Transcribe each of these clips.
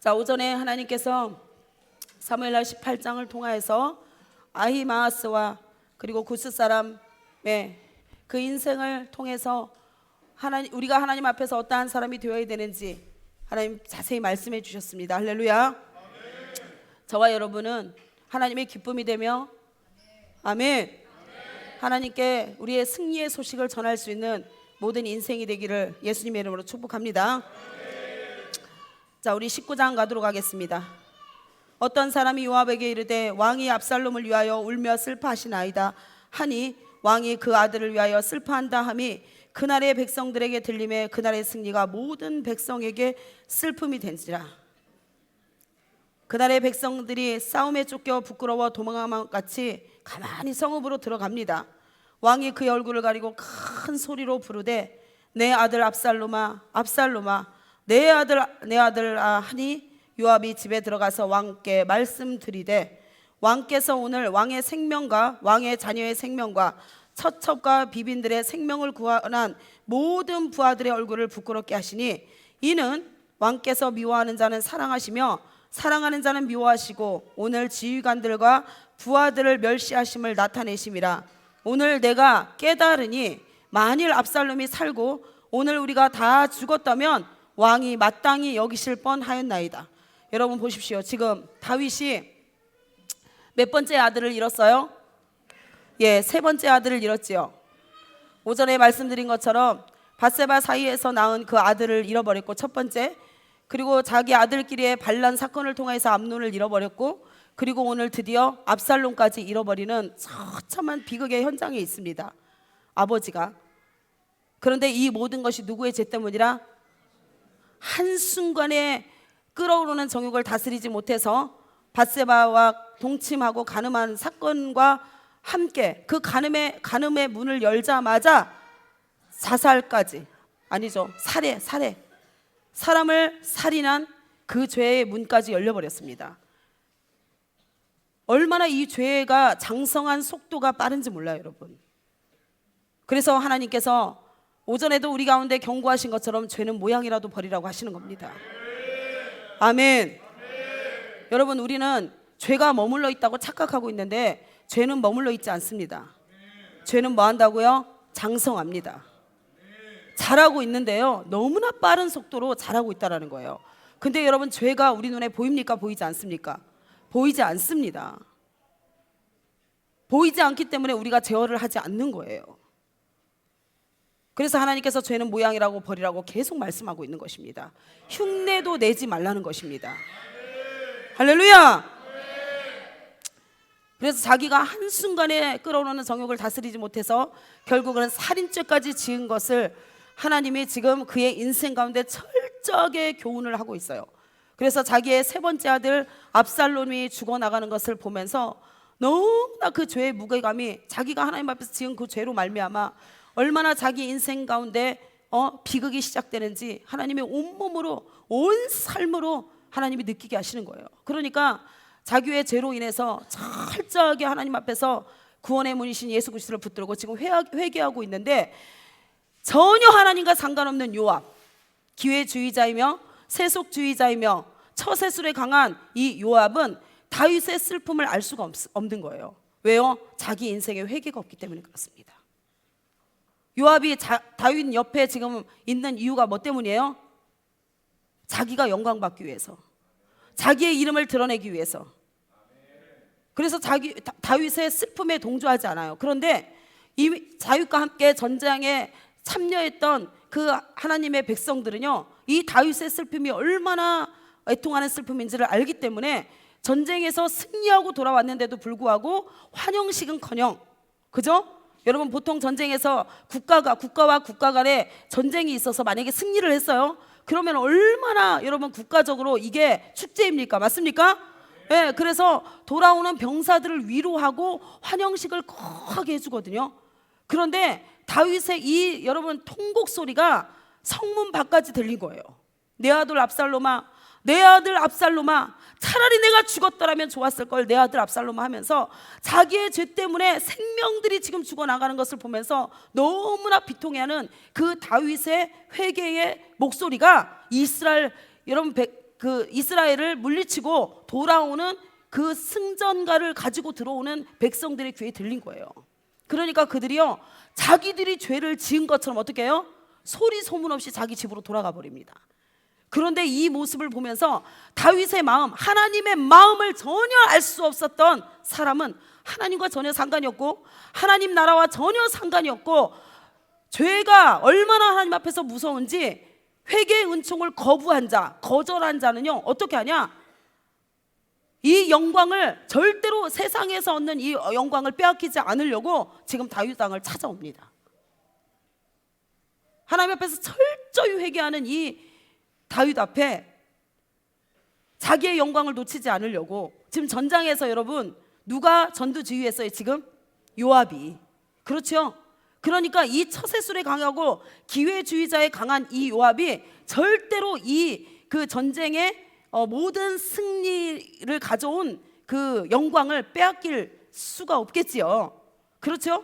자, 오전에 하나님께서 사무엘하 18장을 통하여서 아히마아스와 그리고 구스 사람의 그 인생을 통해서 우리가 하나님 앞에서 어떠한 사람이 되어야 되는지 하나님 자세히 말씀해 주셨습니다. 할렐루야. 저와 여러분은 하나님의 기쁨이 되며 아멘. 하나님께 우리의 승리의 소식을 전할 수 있는 모든 인생이 되기를 예수님의 이름으로 축복합니다. 자, 우리 19장 가도록 하겠습니다. 어떤 사람이 요압에게 이르되 왕이 압살롬을 위하여 울며 슬퍼하시나이다 하니 왕이 그 아들을 위하여 슬퍼한다 함이 그날의 백성들에게 들림에 그날의 승리가 모든 백성에게 슬픔이 된지라. 그날의 백성들이 싸움에 쫓겨 부끄러워 도망한 같이 가만히 성읍으로 들어갑니다. 왕이 그의 얼굴을 가리고 큰 소리로 부르되 내 아들 압살롬아 압살롬아 내 아들아 하니 요압이 집에 들어가서 왕께 말씀드리되 왕께서 오늘 왕의 생명과 왕의 자녀의 생명과 처첩과 비빈들의 생명을 구원한 모든 부하들의 얼굴을 부끄럽게 하시니 이는 왕께서 미워하는 자는 사랑하시며 사랑하는 자는 미워하시고 오늘 지휘관들과 부하들을 멸시하심을 나타내심이라. 오늘 내가 깨달으니 만일 압살롬이 살고 오늘 우리가 다 죽었다면 왕이 마땅히 여기실 뻔하였나이다. 여러분 보십시오. 지금 다윗이 몇 번째 아들을 잃었어요? 세 번째 아들을 잃었지요. 오전에 말씀드린 것처럼 밧세바 사이에서 낳은 그 아들을 잃어버렸고 첫 번째, 그리고 자기 아들끼리의 반란 사건을 통해서 암논을 잃어버렸고, 그리고 오늘 드디어 압살롬까지 잃어버리는 처참한 비극의 현장에 있습니다. 아버지가. 그런데 이 모든 것이 누구의 죄 때문이라? 한순간에 끓어오르는 정욕을 다스리지 못해서 밧세바와 동침하고 간음한 사건과 함께 그 간음의 문을 열자마자 자살까지, 아니죠, 살해, 사람을 살인한 그 죄의 문까지 열려버렸습니다. 얼마나 이 죄가 장성한 속도가 빠른지 몰라요, 여러분. 그래서 하나님께서 오전에도 우리 가운데 경고하신 것처럼 죄는 모양이라도 버리라고 하시는 겁니다. 아멘. 여러분, 우리는 죄가 머물러 있다고 착각하고 있는데 죄는 머물러 있지 않습니다. 죄는 뭐 한다고요? 장성합니다. 자라고 있는데요, 너무나 빠른 속도로 자라고 있다는 거예요. 근데 여러분, 죄가 우리 눈에 보입니까? 보이지 않습니까? 보이지 않습니다. 보이지 않기 때문에 우리가 제어를 하지 않는 거예요. 그래서 하나님께서 죄는 모양이라고 버리라고 계속 말씀하고 있는 것입니다. 흉내도 내지 말라는 것입니다. 할렐루야. 그래서 자기가 한순간에 끓어오르는 정욕을 다스리지 못해서 결국은 살인죄까지 지은 것을 하나님이 지금 그의 인생 가운데 철저하게 교훈을 하고 있어요. 그래서 자기의 세 번째 아들 압살롬이 죽어나가는 것을 보면서 너무나 그 죄의 무게감이, 자기가 하나님 앞에서 지은 그 죄로 말미암아 얼마나 자기 인생 가운데 비극이 시작되는지 하나님의 온몸으로, 온 삶으로 하나님이 느끼게 하시는 거예요. 그러니까 자기의 죄로 인해서 철저하게 하나님 앞에서 구원의 문이신 예수 그리스도를 붙들고 지금 회개하고 있는데, 전혀 하나님과 상관없는 요압, 기회주의자이며 세속주의자이며 처세술에 강한 이 요압은 다윗의 슬픔을 알 수가 없는 거예요. 왜요? 자기 인생에 회개가 없기 때문에 그렇습니다. 요압이 다윗 옆에 지금 있는 이유가 뭐 때문이에요? 자기가 영광 받기 위해서, 자기의 이름을 드러내기 위해서. 그래서 다윗의 슬픔에 동조하지 않아요. 그런데 이 다윗과 함께 전장에 참여했던 그 하나님의 백성들은요, 이 다윗의 슬픔이 얼마나 애통하는 슬픔인지를 알기 때문에 전쟁에서 승리하고 돌아왔는데도 불구하고 환영식은커녕, 그죠? 여러분, 보통 전쟁에서 국가와 국가 간에 전쟁이 있어서 만약에 승리를 했어요, 그러면 얼마나 여러분 국가적으로 이게 축제입니까? 맞습니까? 네, 그래서 돌아오는 병사들을 위로하고 환영식을 거하게 해주거든요. 그런데 다윗의 이 여러분 통곡 소리가 성문 밖까지 들린 거예요. 내 아들 압살롬아, 내 아들 압살롬아, 차라리 내가 죽었더라면 좋았을 걸, 내 아들 압살롬아 하면서 자기의 죄 때문에 생명들이 지금 죽어나가는 것을 보면서 너무나 비통해하는 그 다윗의 회개의 목소리가 이스라엘 여러분 그 이스라엘을 물리치고 돌아오는 그 승전가를 가지고 들어오는 백성들의 귀에 들린 거예요. 그러니까 그들이요, 자기들이 죄를 지은 것처럼 어떻게 해요? 소리 소문 없이 자기 집으로 돌아가 버립니다. 그런데 이 모습을 보면서 다윗의 마음, 하나님의 마음을 전혀 알 수 없었던 사람은 하나님과 전혀 상관이 없고 하나님 나라와 전혀 상관이 없고 죄가 얼마나 하나님 앞에서 무서운지 회개의 은총을 거부한 자, 거절한 자는요 어떻게 하냐? 이 영광을 절대로 세상에서 얻는 이 영광을 빼앗기지 않으려고 지금 다윗 왕을 찾아옵니다. 하나님 앞에서 철저히 회개하는 이 다윗 앞에 자기의 영광을 놓치지 않으려고 지금 전장에서 여러분 누가 전두지휘했어요? 지금 요압이. 그렇죠? 그러니까 이 처세술에 강하고 기회주의자에 강한 이 요압이 절대로 이 그 전쟁의 모든 승리를 가져온 그 영광을 빼앗길 수가 없겠지요. 그렇죠?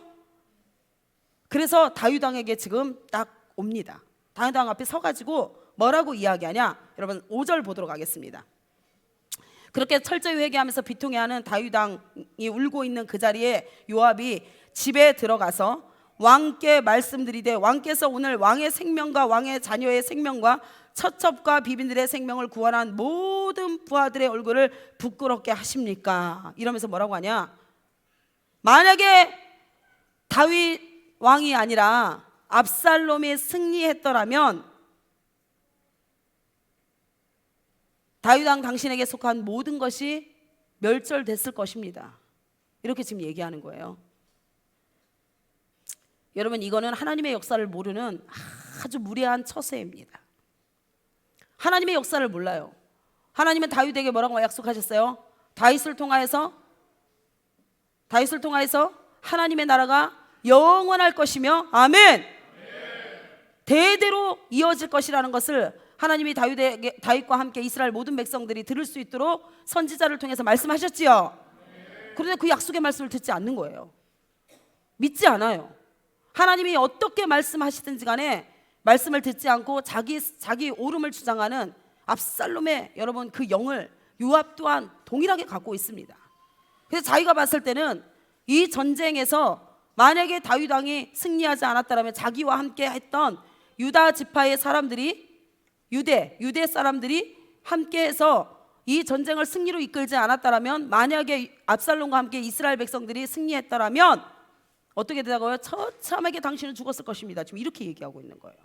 그래서 다윗 왕에게 지금 딱 옵니다. 다윗 왕 앞에 서가지고 뭐라고 이야기하냐? 여러분 5절 보도록 하겠습니다. 그렇게 철저히 회개하면서 비통해하는 다윗 왕이 울고 있는 그 자리에 요압이 집에 들어가서 왕께 말씀드리되 왕께서 오늘 왕의 생명과 왕의 자녀의 생명과 처첩과 비빈들의 생명을 구원한 모든 부하들의 얼굴을 부끄럽게 하십니까? 이러면서 뭐라고 하냐? 만약에 다윗 왕이 아니라 압살롬이 승리했더라면 다윗 왕 당신에게 속한 모든 것이 멸절됐을 것입니다. 이렇게 지금 얘기하는 거예요. 여러분 이거는 하나님의 역사를 모르는 아주 무례한 처세입니다. 하나님의 역사를 몰라요. 하나님은 다윗에게 뭐라고 약속하셨어요? 다윗을 통하여서 하나님의 나라가 영원할 것이며 아멘. 대대로 이어질 것이라는 것을 하나님이 다윗과 함께 이스라엘 모든 백성들이 들을 수 있도록 선지자를 통해서 말씀하셨지요. 그런데 그 약속의 말씀을 듣지 않는 거예요. 믿지 않아요. 하나님이 어떻게 말씀하시든지 간에 말씀을 듣지 않고 자기 옳음을 주장하는 압살롬의 여러분 그 영을 요압 또한 동일하게 갖고 있습니다. 그래서 자기가 봤을 때는 이 전쟁에서 만약에 다윗 왕이 승리하지 않았다면 자기와 함께 했던 유다 지파의 사람들이 유대 사람들이 함께해서 이 전쟁을 승리로 이끌지 않았다면 만약에 압살롬과 함께 이스라엘 백성들이 승리했다면 어떻게 되다고요? 처참하게 당신은 죽었을 것입니다. 지금 이렇게 얘기하고 있는 거예요.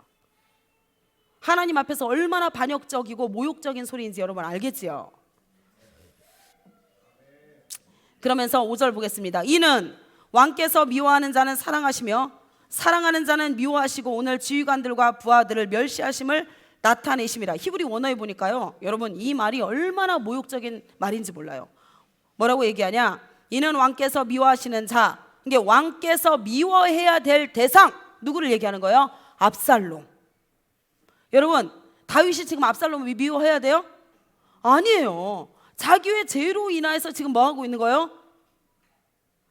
하나님 앞에서 얼마나 반역적이고 모욕적인 소리인지 여러분 알겠지요? 그러면서 5절 보겠습니다. 이는 왕께서 미워하는 자는 사랑하시며 사랑하는 자는 미워하시고 오늘 지휘관들과 부하들을 멸시하심을 나타내심이라. 히브리 원어에 보니까요 여러분 이 말이 얼마나 모욕적인 말인지 몰라요. 뭐라고 얘기하냐? 이는 왕께서 미워하시는 자, 이게 왕께서 미워해야 될 대상 누구를 얘기하는 거예요? 압살롬. 여러분 다윗이 지금 압살롬을 미워해야 돼요? 아니에요. 자기의 죄로 인하여서 지금 뭐하고 있는 거예요?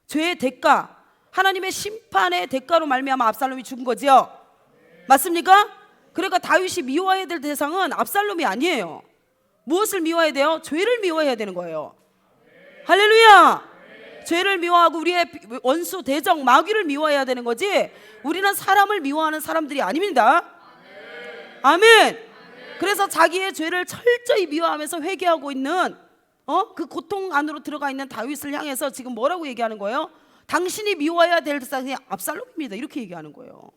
죄의 대가, 하나님의 심판의 대가로 말미암아 압살롬이 죽은 거지요. 맞습니까? 그러니까 다윗이 미워해야 될 대상은 압살롬이 아니에요. 무엇을 미워해야 돼요? 죄를 미워해야 되는 거예요. 할렐루야. 죄를 미워하고 우리의 원수 대적 마귀를 미워해야 되는 거지 우리는 사람을 미워하는 사람들이 아닙니다. 아멘. 그래서 자기의 죄를 철저히 미워하면서 회개하고 있는 그 고통 안으로 들어가 있는 다윗을 향해서 지금 뭐라고 얘기하는 거예요? 당신이 미워해야 될 대상이 압살롬입니다. 이렇게 얘기하는 거예요.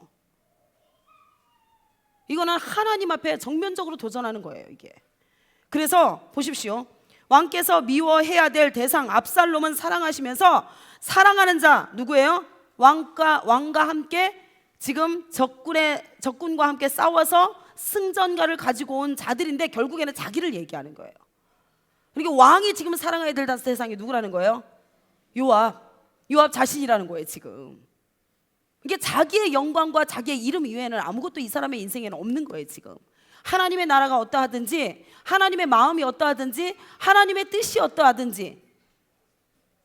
이거는 하나님 앞에 정면적으로 도전하는 거예요, 이게. 그래서 보십시오. 왕께서 미워해야 될 대상 압살롬은 사랑하시면서 사랑하는 자 누구예요? 왕과 함께 지금 적군과 함께 싸워서 승전가를 가지고 온 자들인데 결국에는 자기를 얘기하는 거예요. 그러니까 왕이 지금 사랑해야 될 대상이 누구라는 거예요? 요압 자신이라는 거예요 지금. 이게 자기의 영광과 자기의 이름 이외에는 아무것도 이 사람의 인생에는 없는 거예요 지금. 하나님의 나라가 어떠하든지 하나님의 마음이 어떠하든지 하나님의 뜻이 어떠하든지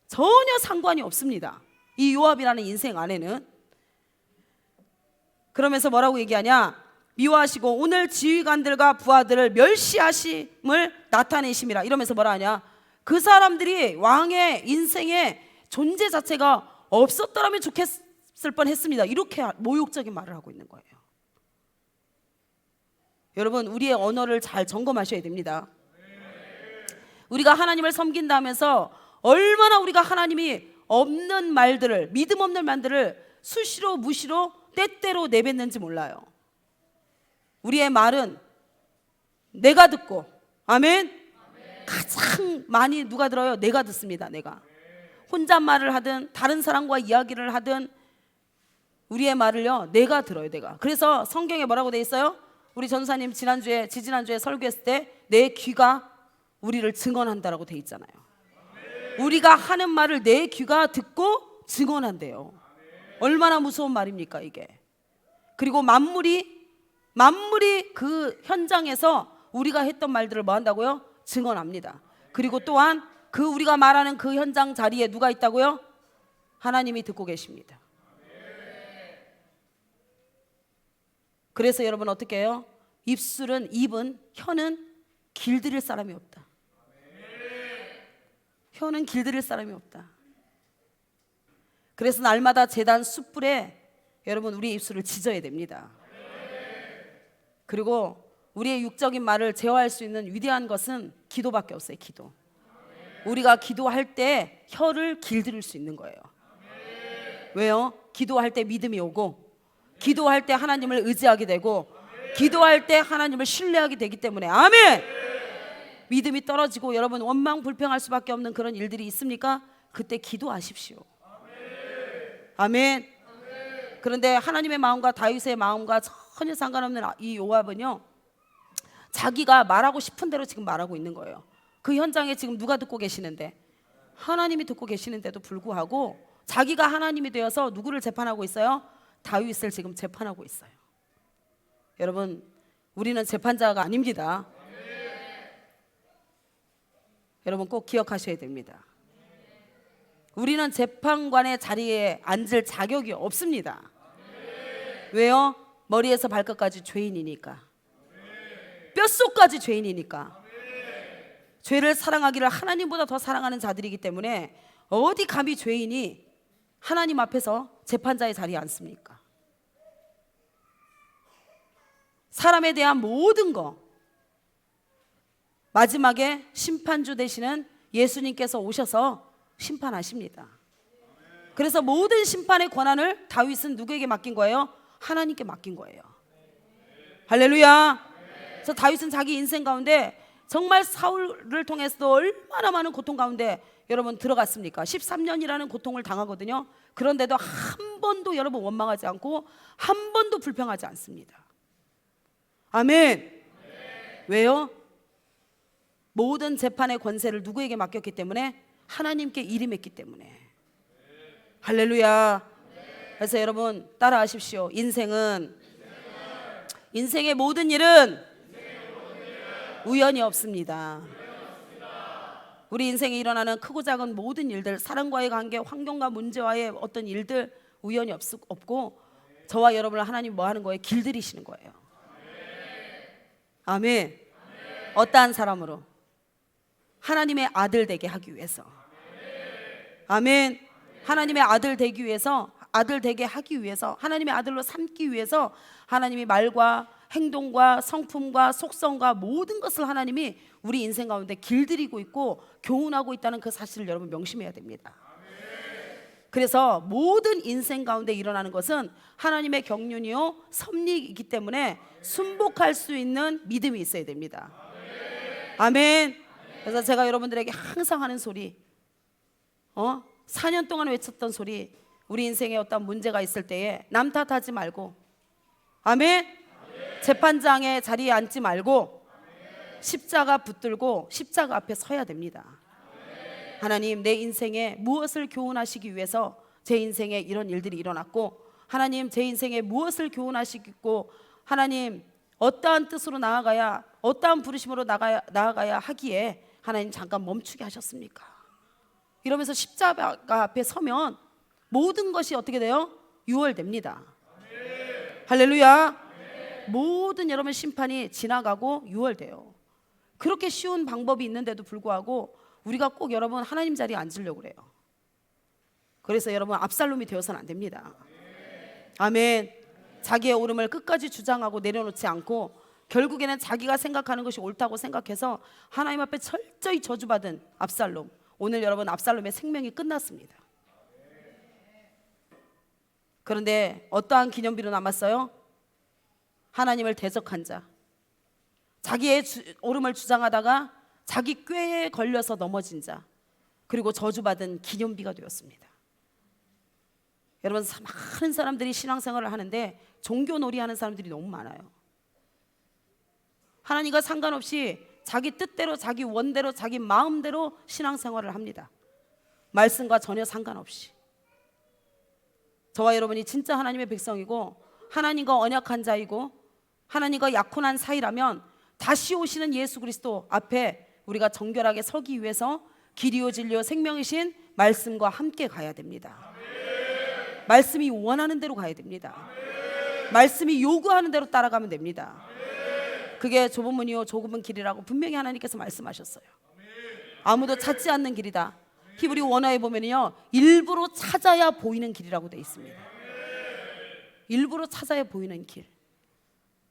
전혀 상관이 없습니다. 이 요압이라는 인생 안에는. 그러면서 뭐라고 얘기하냐? 미워하시고 오늘 지휘관들과 부하들을 멸시하심을 나타내심이라. 이러면서 뭐라 하냐? 그 사람들이 왕의 인생의 존재 자체가 없었더라면 좋겠을 뻔했습니다. 이렇게 모욕적인 말을 하고 있는 거예요. 여러분, 우리의 언어를 잘 점검하셔야 됩니다. 우리가 하나님을 섬긴다 하면서 얼마나 우리가 하나님이 없는 말들을, 믿음 없는 말들을 수시로 무시로 때때로 내뱉는지 몰라요. 우리의 말은 내가 듣고, 아멘? 가장 많이 누가 들어요? 내가 듣습니다. 내가 혼잣말을 하든 다른 사람과 이야기를 하든 우리의 말을요, 내가 들어요. 내가. 그래서 성경에 뭐라고 돼 있어요? 우리 전사님 지지난주에 설교했을 때 내 귀가 우리를 증언한다라고 돼 있잖아요. 우리가 하는 말을 내 귀가 듣고 증언한대요. 얼마나 무서운 말입니까 이게. 그리고 만물이 그 현장에서 우리가 했던 말들을 뭐 한다고요? 증언합니다. 그리고 또한 그 우리가 말하는 그 현장 자리에 누가 있다고요? 하나님이 듣고 계십니다. 그래서 여러분 어떻게 해요? 입은, 혀는 길들일 사람이 없다. 혀는 길들일 사람이 없다. 그래서 날마다 제단 숯불에 여러분 우리의 입술을 지져야 됩니다. 그리고 우리의 육적인 말을 제어할 수 있는 위대한 것은 기도밖에 없어요. 기도. 우리가 기도할 때 혀를 길들일 수 있는 거예요. 왜요? 기도할 때 믿음이 오고, 기도할 때 하나님을 의지하게 되고, 기도할 때 하나님을 신뢰하게 되기 때문에. 아멘. 믿음이 떨어지고 여러분 원망 불평할 수밖에 없는 그런 일들이 있습니까? 그때 기도하십시오. 아멘. 그런데 하나님의 마음과 다윗의 마음과 전혀 상관없는 이 요압은요, 자기가 말하고 싶은 대로 지금 말하고 있는 거예요. 그 현장에 지금 누가 듣고 계시는데? 하나님이 듣고 계시는데도 불구하고 자기가 하나님이 되어서 누구를 재판하고 있어요? 다윗을 지금 재판하고 있어요. 여러분, 우리는 재판자가 아닙니다. 여러분 꼭 기억하셔야 됩니다. 우리는 재판관의 자리에 앉을 자격이 없습니다. 왜요? 머리에서 발끝까지 죄인이니까. 뼛속까지 죄인이니까. 죄를 사랑하기를 하나님보다 더 사랑하는 자들이기 때문에 어디 감히 죄인이 하나님 앞에서 재판자의 자리에 앉습니까? 사람에 대한 모든 거, 마지막에 심판주 되시는 예수님께서 오셔서 심판하십니다. 그래서 모든 심판의 권한을 다윗은 누구에게 맡긴 거예요? 하나님께 맡긴 거예요. 할렐루야. 그래서 다윗은 자기 인생 가운데 정말 사울을 통해서도 얼마나 많은 고통 가운데 여러분 들어갔습니까? 13년이라는 고통을 당하거든요. 그런데도 한 번도 여러분 원망하지 않고 한 번도 불평하지 않습니다. 아멘. 왜요? 모든 재판의 권세를 누구에게 맡겼기 때문에? 하나님께 일임했기 때문에. 할렐루야. 그래서 여러분 따라하십시오. 인생의 모든 일은 우연이 없습니다. 우리 인생에 일어나는 크고 작은 모든 일들, 사람과의 관계, 환경과 문제와의 어떤 일들 우연이 없고 저와 여러분을 하나님 뭐 하는 거예요? 길들이시는 거예요. 아멘. 어떠한 사람으로? 하나님의 아들 되게 하기 위해서. 아멘. 하나님의 아들 되기 위해서, 아들 되게 하기 위해서, 하나님의 아들로 삼기 위해서 하나님이 말과 행동과 성품과 속성과 모든 것을 하나님이 우리 인생 가운데 길들이고 있고 교훈하고 있다는 그 사실을 여러분 명심해야 됩니다. 그래서 모든 인생 가운데 일어나는 것은 하나님의 경륜이요 섭리이기 때문에 순복할 수 있는 믿음이 있어야 됩니다. 아멘. 그래서 제가 여러분들에게 항상 하는 소리, 4년 동안 외쳤던 소리, 우리 인생에 어떤 문제가 있을 때에 남 탓하지 말고, 아멘. 재판장의 자리에 앉지 말고 십자가 붙들고 십자가 앞에 서야 됩니다. 하나님, 내 인생에 무엇을 교훈하시기 위해서 제 인생에 이런 일들이 일어났고, 하나님 제 인생에 무엇을 교훈하시고, 하나님 어떠한 뜻으로 나아가야, 어떠한 부르심으로 나아가야 하기에 하나님 잠깐 멈추게 하셨습니까? 이러면서 십자가 앞에 서면 모든 것이 어떻게 돼요? 유월됩니다. 할렐루야. 모든 여러분 심판이 지나가고 유월돼요. 그렇게 쉬운 방법이 있는데도 불구하고 우리가 꼭 여러분 하나님 자리에 앉으려고 그래요. 그래서 여러분 압살롬이 되어서는 안 됩니다. 아멘. 자기의 옳음을 끝까지 주장하고 내려놓지 않고 결국에는 자기가 생각하는 것이 옳다고 생각해서 하나님 앞에 철저히 저주받은 압살롬. 오늘 여러분 압살롬의 생명이 끝났습니다. 그런데 어떠한 기념비로 남았어요? 하나님을 대적한 자, 자기의 옳음을 주장하다가 자기 꾀에 걸려서 넘어진 자, 그리고 저주받은 기념비가 되었습니다. 여러분 많은 사람들이 신앙생활을 하는데 종교놀이 하는 사람들이 너무 많아요. 하나님과 상관없이 자기 뜻대로 자기 원대로 자기 마음대로 신앙생활을 합니다. 말씀과 전혀 상관없이. 저와 여러분이 진짜 하나님의 백성이고 하나님과 언약한 자이고 하나님과 약혼한 사이라면 다시 오시는 예수 그리스도 앞에 우리가 정결하게 서기 위해서 길이요 진리요 생명이신 말씀과 함께 가야 됩니다. 말씀이 원하는 대로 가야 됩니다. 말씀이 요구하는 대로 따라가면 됩니다. 그게 좁은 문이요 좁은 길이라고 분명히 하나님께서 말씀하셨어요. 아무도 찾지 않는 길이다. 히브리 원어에 보면요 일부러 찾아야 보이는 길이라고 되어 있습니다. 일부러 찾아야 보이는 길.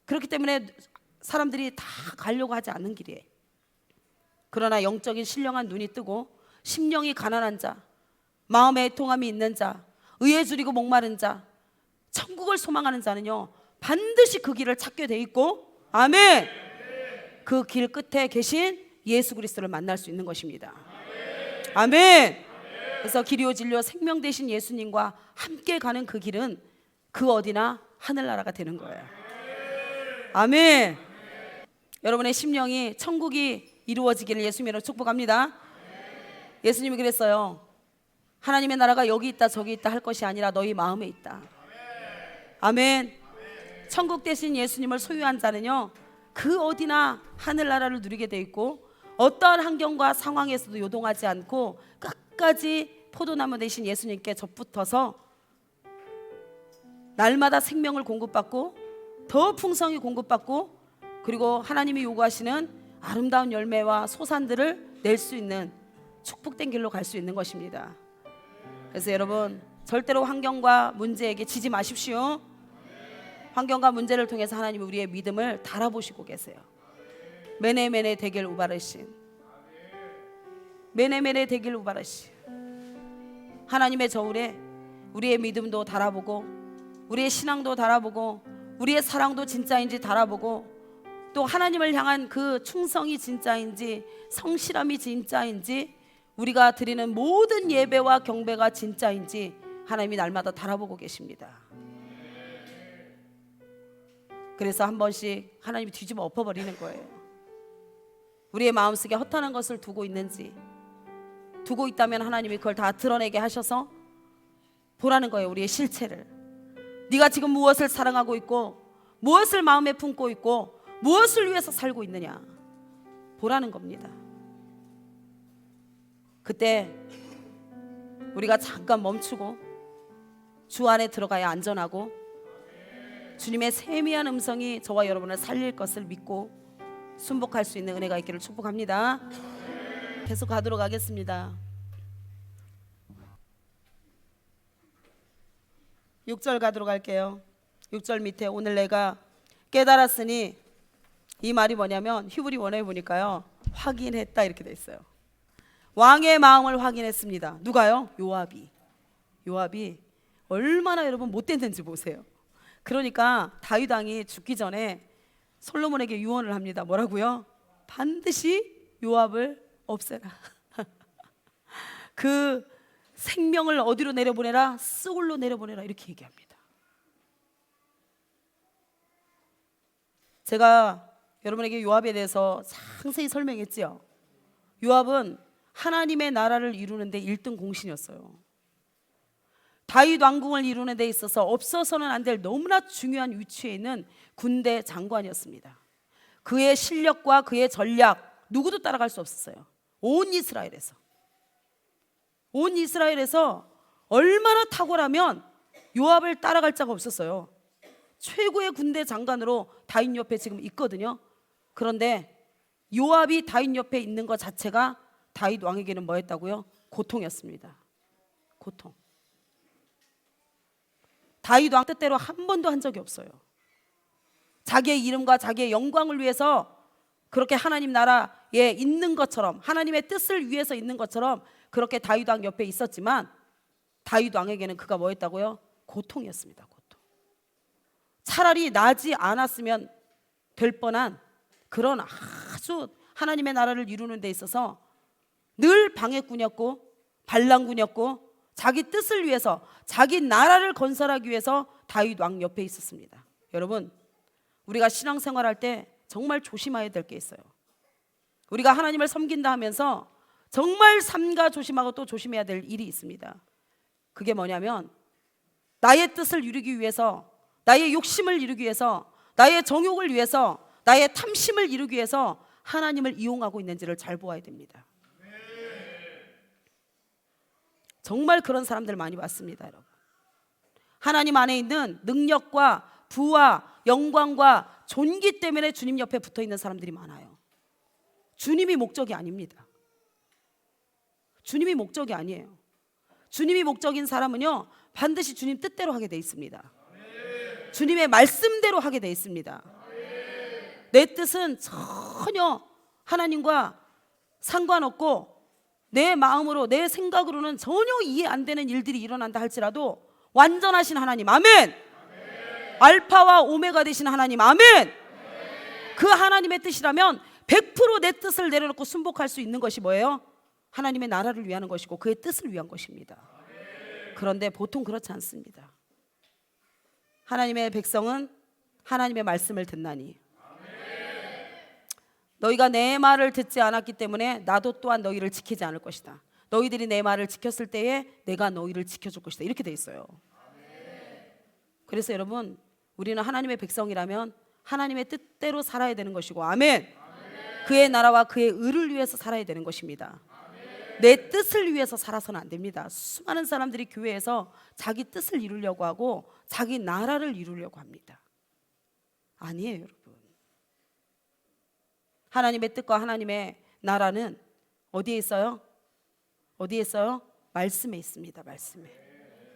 그렇기 때문에 사람들이 다 가려고 하지 않는 길이에요. 그러나 영적인 신령한 눈이 뜨고 심령이 가난한 자, 마음에 애통함이 있는 자, 의에 줄이고 목마른 자, 천국을 소망하는 자는요 반드시 그 길을 찾게 돼 있고, 아멘. 그 길 끝에 계신 예수 그리스도를 만날 수 있는 것입니다. 아멘. 그래서 길이요 진리요 생명 되신 예수님과 함께 가는 그 길은 그 어디나 하늘나라가 되는 거예요. 아멘. 여러분의 심령이 천국이 이루어지기를 예수님으로 축복합니다. 예수님이 그랬어요. 하나님의 나라가 여기 있다 저기 있다 할 것이 아니라 너희 마음에 있다. 아멘. 천국 대신 예수님을 소유한 자는요 그 어디나 하늘나라를 누리게 돼 있고 어떠한 환경과 상황에서도 요동하지 않고 끝까지 포도나무 대신 예수님께 접붙어서 날마다 생명을 공급받고 더 풍성히 공급받고 그리고 하나님이 요구하시는 아름다운 열매와 소산들을 낼 수 있는 축복된 길로 갈 수 있는 것입니다. 그래서 여러분 절대로 환경과 문제에게 지지 마십시오. 환경과 문제를 통해서 하나님이 우리의 믿음을 달아보시고 계세요. 메네메네 데겔 우바르신, 메네메네 데겔 우바르신. 하나님의 저울에 우리의 믿음도 달아보고 우리의 신앙도 달아보고 우리의 사랑도 진짜인지 달아보고 또 하나님을 향한 그 충성이 진짜인지 성실함이 진짜인지 우리가 드리는 모든 예배와 경배가 진짜인지 하나님이 날마다 달아보고 계십니다. 그래서 한 번씩 하나님이 뒤집어 엎어버리는 거예요. 우리의 마음속에 허탄한 것을 두고 있는지, 두고 있다면 하나님이 그걸 다 드러내게 하셔서 보라는 거예요. 우리의 실체를. 네가 지금 무엇을 사랑하고 있고 무엇을 마음에 품고 있고 무엇을 위해서 살고 있느냐 보라는 겁니다. 그때 우리가 잠깐 멈추고 주 안에 들어가야 안전하고 주님의 세미한 음성이 저와 여러분을 살릴 것을 믿고 순복할 수 있는 은혜가 있기를 축복합니다. 계속 가도록 하겠습니다. 6절 가도록 할게요. 6절 밑에 오늘 내가 깨달았으니, 이 말이 뭐냐면 히브리 원어에 보니까요 확인했다 이렇게 돼 있어요. 왕의 마음을 확인했습니다. 누가요? 요압이. 요압이 얼마나 여러분 못됐는지 보세요. 그러니까 다윗 왕이 죽기 전에 솔로몬에게 유언을 합니다. 뭐라고요? 반드시 요압을 없애라. 그 생명을 어디로 내려보내라? 스올로 내려보내라 이렇게 얘기합니다. 제가 여러분에게 요압에 대해서 상세히 설명했지요. 요압은 하나님의 나라를 이루는 데 1등 공신이었어요. 다윗 왕궁을 이루는 데 있어서 없어서는 안 될 너무나 중요한 위치에 있는 군대 장관이었습니다. 그의 실력과 그의 전략 누구도 따라갈 수 없었어요. 온 이스라엘에서 얼마나 탁월하면 요압을 따라갈 자가 없었어요. 최고의 군대 장관으로 다윗 옆에 지금 있거든요. 그런데 요압이 다윗 옆에 있는 것 자체가 다윗 왕에게는 뭐였다고요? 고통이었습니다. 고통. 다윗 왕 뜻대로 한 번도 한 적이 없어요. 자기의 이름과 자기의 영광을 위해서 그렇게 하나님 나라에 있는 것처럼, 하나님의 뜻을 위해서 있는 것처럼 그렇게 다윗 왕 옆에 있었지만 다윗 왕에게는 그가 뭐였다고요? 고통이었습니다. 고통. 차라리 나지 않았으면 될 뻔한 그런 아주 하나님의 나라를 이루는 데 있어서 늘 방해꾼이었고 반란군이었고 자기 뜻을 위해서, 자기 나라를 건설하기 위해서 다윗 왕 옆에 있었습니다. 여러분, 우리가 신앙생활할 때 정말 조심해야 될 게 있어요. 우리가 하나님을 섬긴다 하면서 정말 삼가 조심하고 또 조심해야 될 일이 있습니다. 그게 뭐냐면 나의 뜻을 이루기 위해서, 나의 욕심을 이루기 위해서, 나의 정욕을 위해서, 나의 탐심을 이루기 위해서 하나님을 이용하고 있는지를 잘 보아야 됩니다. 정말 그런 사람들 많이 봤습니다, 여러분. 하나님 안에 있는 능력과 부와 영광과 존귀 때문에 주님 옆에 붙어 있는 사람들이 많아요. 주님이 목적이 아닙니다. 주님이 목적이 아니에요. 주님이 목적인 사람은요, 반드시 주님 뜻대로 하게 돼 있습니다. 주님의 말씀대로 하게 돼 있습니다. 내 뜻은 전혀 하나님과 상관없고 내 마음으로, 내 생각으로는 전혀 이해 안 되는 일들이 일어난다 할지라도 완전하신 하나님, 아멘. 알파와 오메가 되신 하나님, 아멘. 그 하나님의 뜻이라면 100% 내 뜻을 내려놓고 순복할 수 있는 것이 뭐예요? 하나님의 나라를 위하는 것이고 그의 뜻을 위한 것입니다. 그런데 보통 그렇지 않습니다. 하나님의 백성은 하나님의 말씀을 듣나니 너희가 내 말을 듣지 않았기 때문에 나도 또한 너희를 지키지 않을 것이다. 너희들이 내 말을 지켰을 때에 내가 너희를 지켜줄 것이다. 이렇게 돼 있어요. 그래서 여러분, 우리는 하나님의 백성이라면 하나님의 뜻대로 살아야 되는 것이고, 아멘. 그의 나라와 그의 의를 위해서 살아야 되는 것입니다. 내 뜻을 위해서 살아서는 안 됩니다. 수많은 사람들이 교회에서 자기 뜻을 이루려고 하고 자기 나라를 이루려고 합니다. 아니에요, 여러분. 하나님의 뜻과 하나님의 나라는 어디에 있어요? 어디에 있어요? 말씀에 있습니다. 말씀에.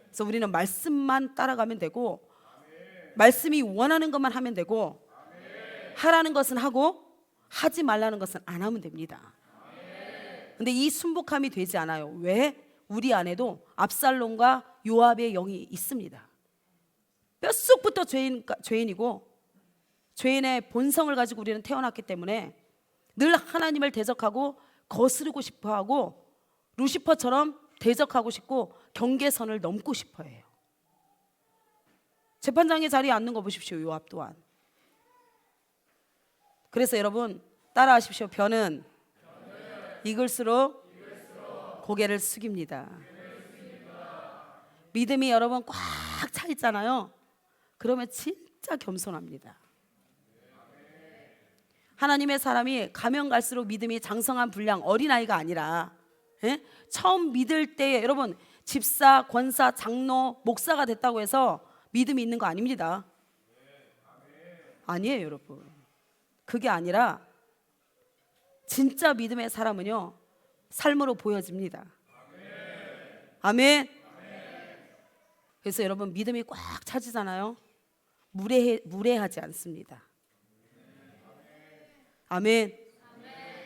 그래서 우리는 말씀만 따라가면 되고, 말씀이 원하는 것만 하면 되고, 하라는 것은 하고 하지 말라는 것은 안 하면 됩니다. 근데 이 순복함이 되지 않아요. 왜? 우리 안에도 압살롬과 요압의 영이 있습니다. 뼛속부터 죄인이고 죄인의 본성을 가지고 우리는 태어났기 때문에 늘 하나님을 대적하고 거스르고 싶어하고 루시퍼처럼 대적하고 싶고 경계선을 넘고 싶어해요. 재판장의 자리에 앉는 거 보십시오. 요압 또한. 그래서 여러분 따라하십시오. 변은 익을수록 고개를 숙입니다. 믿음이 여러분 꽉 차 있잖아요. 그러면 진짜 겸손합니다. 하나님의 사람이 가면 갈수록 믿음이 장성한 분량, 어린아이가 아니라 처음 믿을 때 여러분 집사, 권사, 장로, 목사가 됐다고 해서 믿음이 있는 거 아닙니다. 아니에요, 여러분. 그게 아니라 진짜 믿음의 사람은요 삶으로 보여집니다. 아멘. 그래서 여러분 믿음이 꽉 차지잖아요. 무례하지 않습니다. 아멘.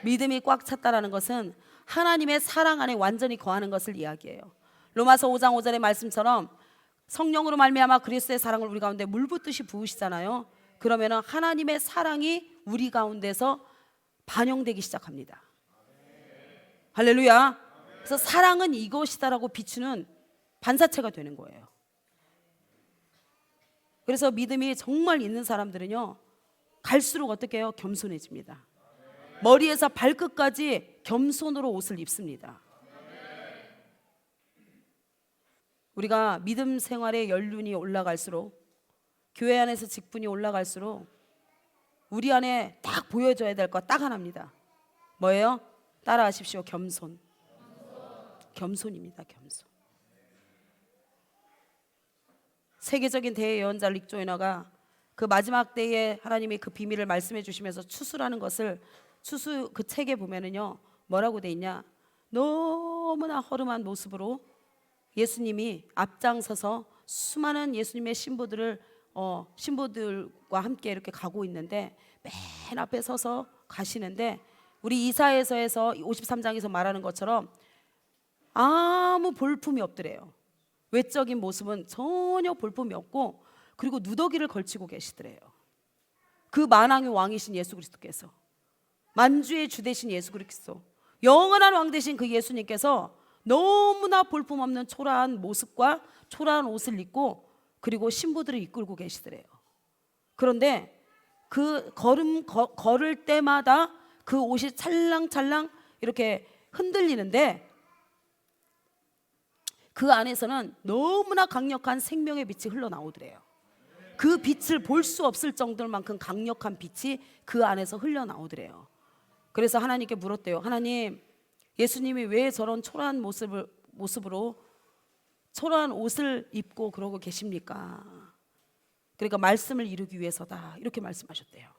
믿음이 꽉 찼다라는 것은 하나님의 사랑 안에 완전히 거하는 것을 이야기해요. 로마서 5장 5절의 말씀처럼 성령으로 말미암아 그리스도의 사랑을 우리 가운데 물붓듯이 부으시잖아요. 그러면은 하나님의 사랑이 우리 가운데서 반영되기 시작합니다. 할렐루야. 그래서 사랑은 이것이다라고 비추는 반사체가 되는 거예요. 그래서 믿음이 정말 있는 사람들은요 갈수록 어떻게 해요? 겸손해집니다. 머리에서 발끝까지 겸손으로 옷을 입습니다. 우리가 믿음 생활의 연륜이 올라갈수록, 교회 안에서 직분이 올라갈수록 우리 안에 딱 보여줘야 될 것 딱 하나입니다. 뭐예요? 따라하십시오. 겸손. 겸손입니다. 겸손. 세계적인 대예언자 릭 조이너가 그 마지막 때에 하나님이 그 비밀을 말씀해 주시면서 추수라는 것을 추수 그 책에 보면은요 뭐라고 돼 있냐, 너무나 허름한 모습으로 예수님이 앞장서서 수많은 예수님의 신부들과 함께 이렇게 가고 있는데 맨 앞에 서서 가시는데 우리 이사야서에서 53장에서 말하는 것처럼 아무 볼품이 없더래요. 외적인 모습은 전혀 볼품이 없고 그리고 누더기를 걸치고 계시더래요. 그 만왕의 왕이신 예수 그리스도께서, 만주의 주 되신 예수 그리스도, 영원한 왕 되신 그 예수님께서 너무나 볼품없는 초라한 모습과 초라한 옷을 입고 그리고 신부들을 이끌고 계시더래요. 그런데 그 걸을 때마다 그 옷이 찰랑찰랑 이렇게 흔들리는데 그 안에서는 너무나 강력한 생명의 빛이 흘러나오더래요. 그 빛을 볼 수 없을 정도만큼 강력한 빛이 그 안에서 흘러나오더래요. 그래서 하나님께 물었대요. 하나님, 예수님이 왜 저런 초라한 모습으로 초라한 옷을 입고 그러고 계십니까? 그러니까 말씀을 이루기 위해서다, 이렇게 말씀하셨대요.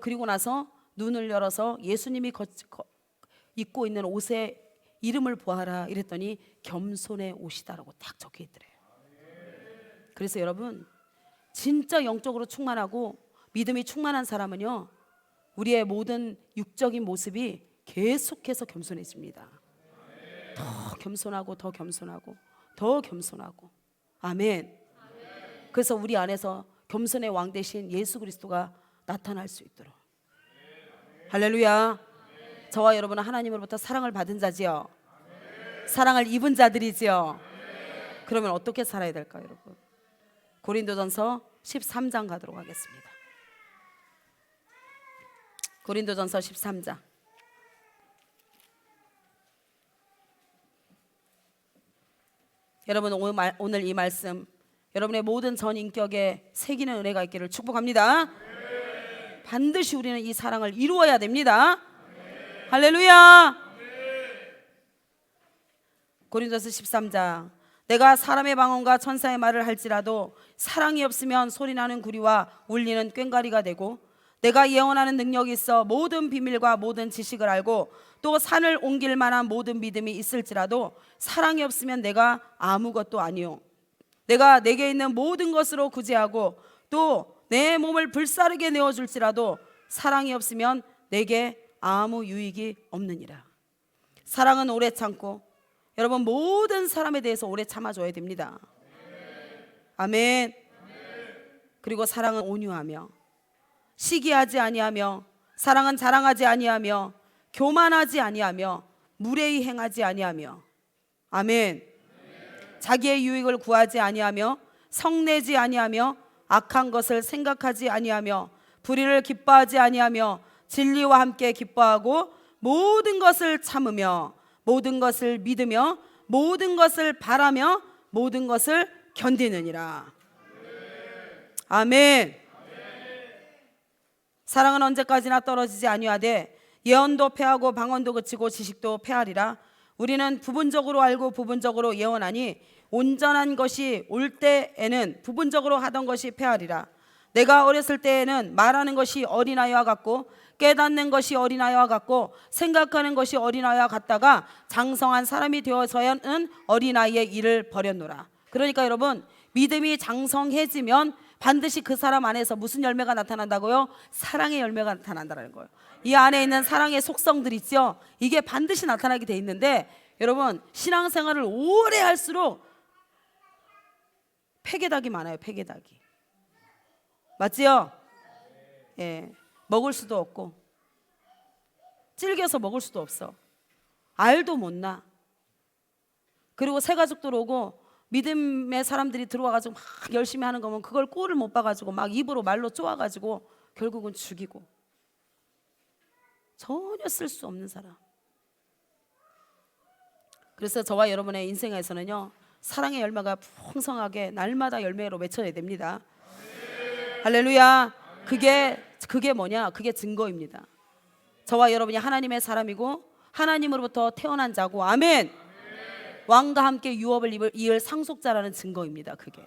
그리고 나서 눈을 열어서 예수님이 입고 있는 옷의 이름을 보아라 이랬더니 겸손의 옷이다라고 딱 적혀 있더래요. 그래서 여러분, 진짜 영적으로 충만하고 믿음이 충만한 사람은요 우리의 모든 육적인 모습이 계속해서 겸손해집니다. 더 겸손하고 더 겸손하고 더 겸손하고. 아멘. 그래서 우리 안에서 겸손의 왕 대신 예수 그리스도가 나타날 수 있도록. 할렐루야. 저와 여러분은 하나님으로부터 사랑을 받은 자지요, 사랑을 입은 자들이지요. 그러면 어떻게 살아야 될까요, 여러분? 고린도전서 13장 가도록 하겠습니다. 고린도전서 13장. 여러분, 오늘 이 말씀 여러분의 모든 전 인격에 새기는 은혜가 있기를 축복합니다. 반드시 우리는 이 사랑을 이루어야 됩니다. 할렐루야. 고린도서 13장. 내가 사람의 방언과 천사의 말을 할지라도 사랑이 없으면 소리나는 구리와 울리는 꽹과리가 되고, 내가 예언하는 능력이 있어 모든 비밀과 모든 지식을 알고 또 산을 옮길 만한 모든 믿음이 있을지라도 사랑이 없으면 내가 아무것도 아니요, 내가 내게 있는 모든 것으로 구제하고 또 내 몸을 불사르게 내어줄지라도 사랑이 없으면 내게 아무 유익이 없느니라. 사랑은 오래 참고, 여러분 모든 사람에 대해서 오래 참아줘야 됩니다. 아멘. 그리고 사랑은 온유하며 시기하지 아니하며, 사랑은 자랑하지 아니하며 교만하지 아니하며 무례히 행하지 아니하며. 아멘. 자기의 유익을 구하지 아니하며 성내지 아니하며 악한 것을 생각하지 아니하며 불의를 기뻐하지 아니하며 진리와 함께 기뻐하고 모든 것을 참으며 모든 것을 믿으며 모든 것을 바라며 모든 것을 견디느니라. 아멘. 사랑은 언제까지나 떨어지지 아니하되 예언도 패하고 방언도 그치고 지식도 패하리라. 우리는 부분적으로 알고 부분적으로 예언하니 온전한 것이 올 때에는 부분적으로 하던 것이 패하리라. 내가 어렸을 때에는 말하는 것이 어린아이와 같고 깨닫는 것이 어린아이와 같고 생각하는 것이 어린아이와 같다가 장성한 사람이 되어서는 어린아이의 일을 버렸노라. 그러니까 여러분, 믿음이 장성해지면 반드시 그 사람 안에서 무슨 열매가 나타난다고요? 사랑의 열매가 나타난다는 거예요. 이 안에 있는 사랑의 속성들 있죠? 이게 반드시 나타나게 돼 있는데, 여러분 신앙생활을 오래 할수록 폐괴닭이 많아요. 폐괴닭이. 맞지요? 예, 먹을 수도 없고 질겨서 먹을 수도 없어. 알도 못 나. 그리고 새 가족들 오고 믿음의 사람들이 들어와가지고 막 열심히 하는 거면 그걸 꼴을 못 봐가지고 막 입으로 말로 쪼아가지고 결국은 죽이고. 전혀 쓸 수 없는 사람. 그래서 저와 여러분의 인생에서는요, 사랑의 열매가 풍성하게 날마다 열매로 맺혀야 됩니다. 할렐루야. 그게 뭐냐? 그게 증거입니다. 저와 여러분이 하나님의 사람이고 하나님으로부터 태어난 자고, 아멘. 왕과 함께 유업을 이을 상속자라는 증거입니다. 그게.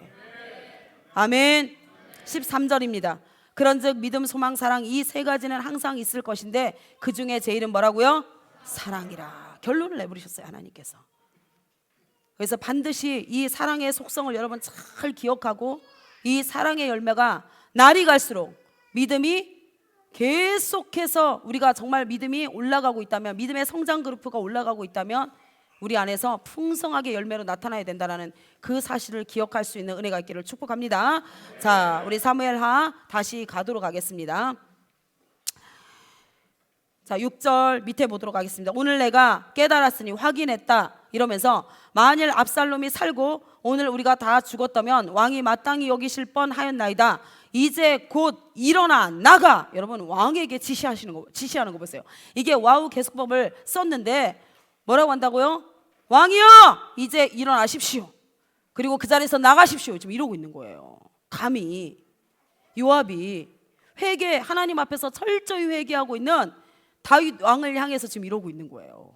아멘. 13절입니다. 그런즉 믿음, 소망, 사랑 이 세 가지는 항상 있을 것인데 그 중에 제일은 뭐라고요? 사랑이라. 결론을 내버리셨어요, 하나님께서. 그래서 반드시 이 사랑의 속성을 여러분 잘 기억하고 이 사랑의 열매가 날이 갈수록 믿음이 계속해서 우리가 정말 믿음이 올라가고 있다면, 믿음의 성장 그래프가 올라가고 있다면 우리 안에서 풍성하게 열매로 나타나야 된다는 그 사실을 기억할 수 있는 은혜가 있기를 축복합니다. 자, 우리 사무엘하 다시 가도록 하겠습니다. 자, 6절 밑에 보도록 하겠습니다. 오늘 내가 깨달았으니 확인했다 이러면서 만일 압살롬이 살고 오늘 우리가 다 죽었다면 왕이 마땅히 여기실 뻔하였나이다. 이제 곧 일어나 나가. 여러분, 왕에게 지시하는 거 보세요. 이게 와우 계속법을 썼는데 뭐라고 한다고요? 왕이여 이제 일어나십시오. 그리고 그 자리에서 나가십시오. 지금 이러고 있는 거예요. 감히 요압이 하나님 앞에서 철저히 회개하고 있는 다윗 왕을 향해서 지금 이러고 있는 거예요.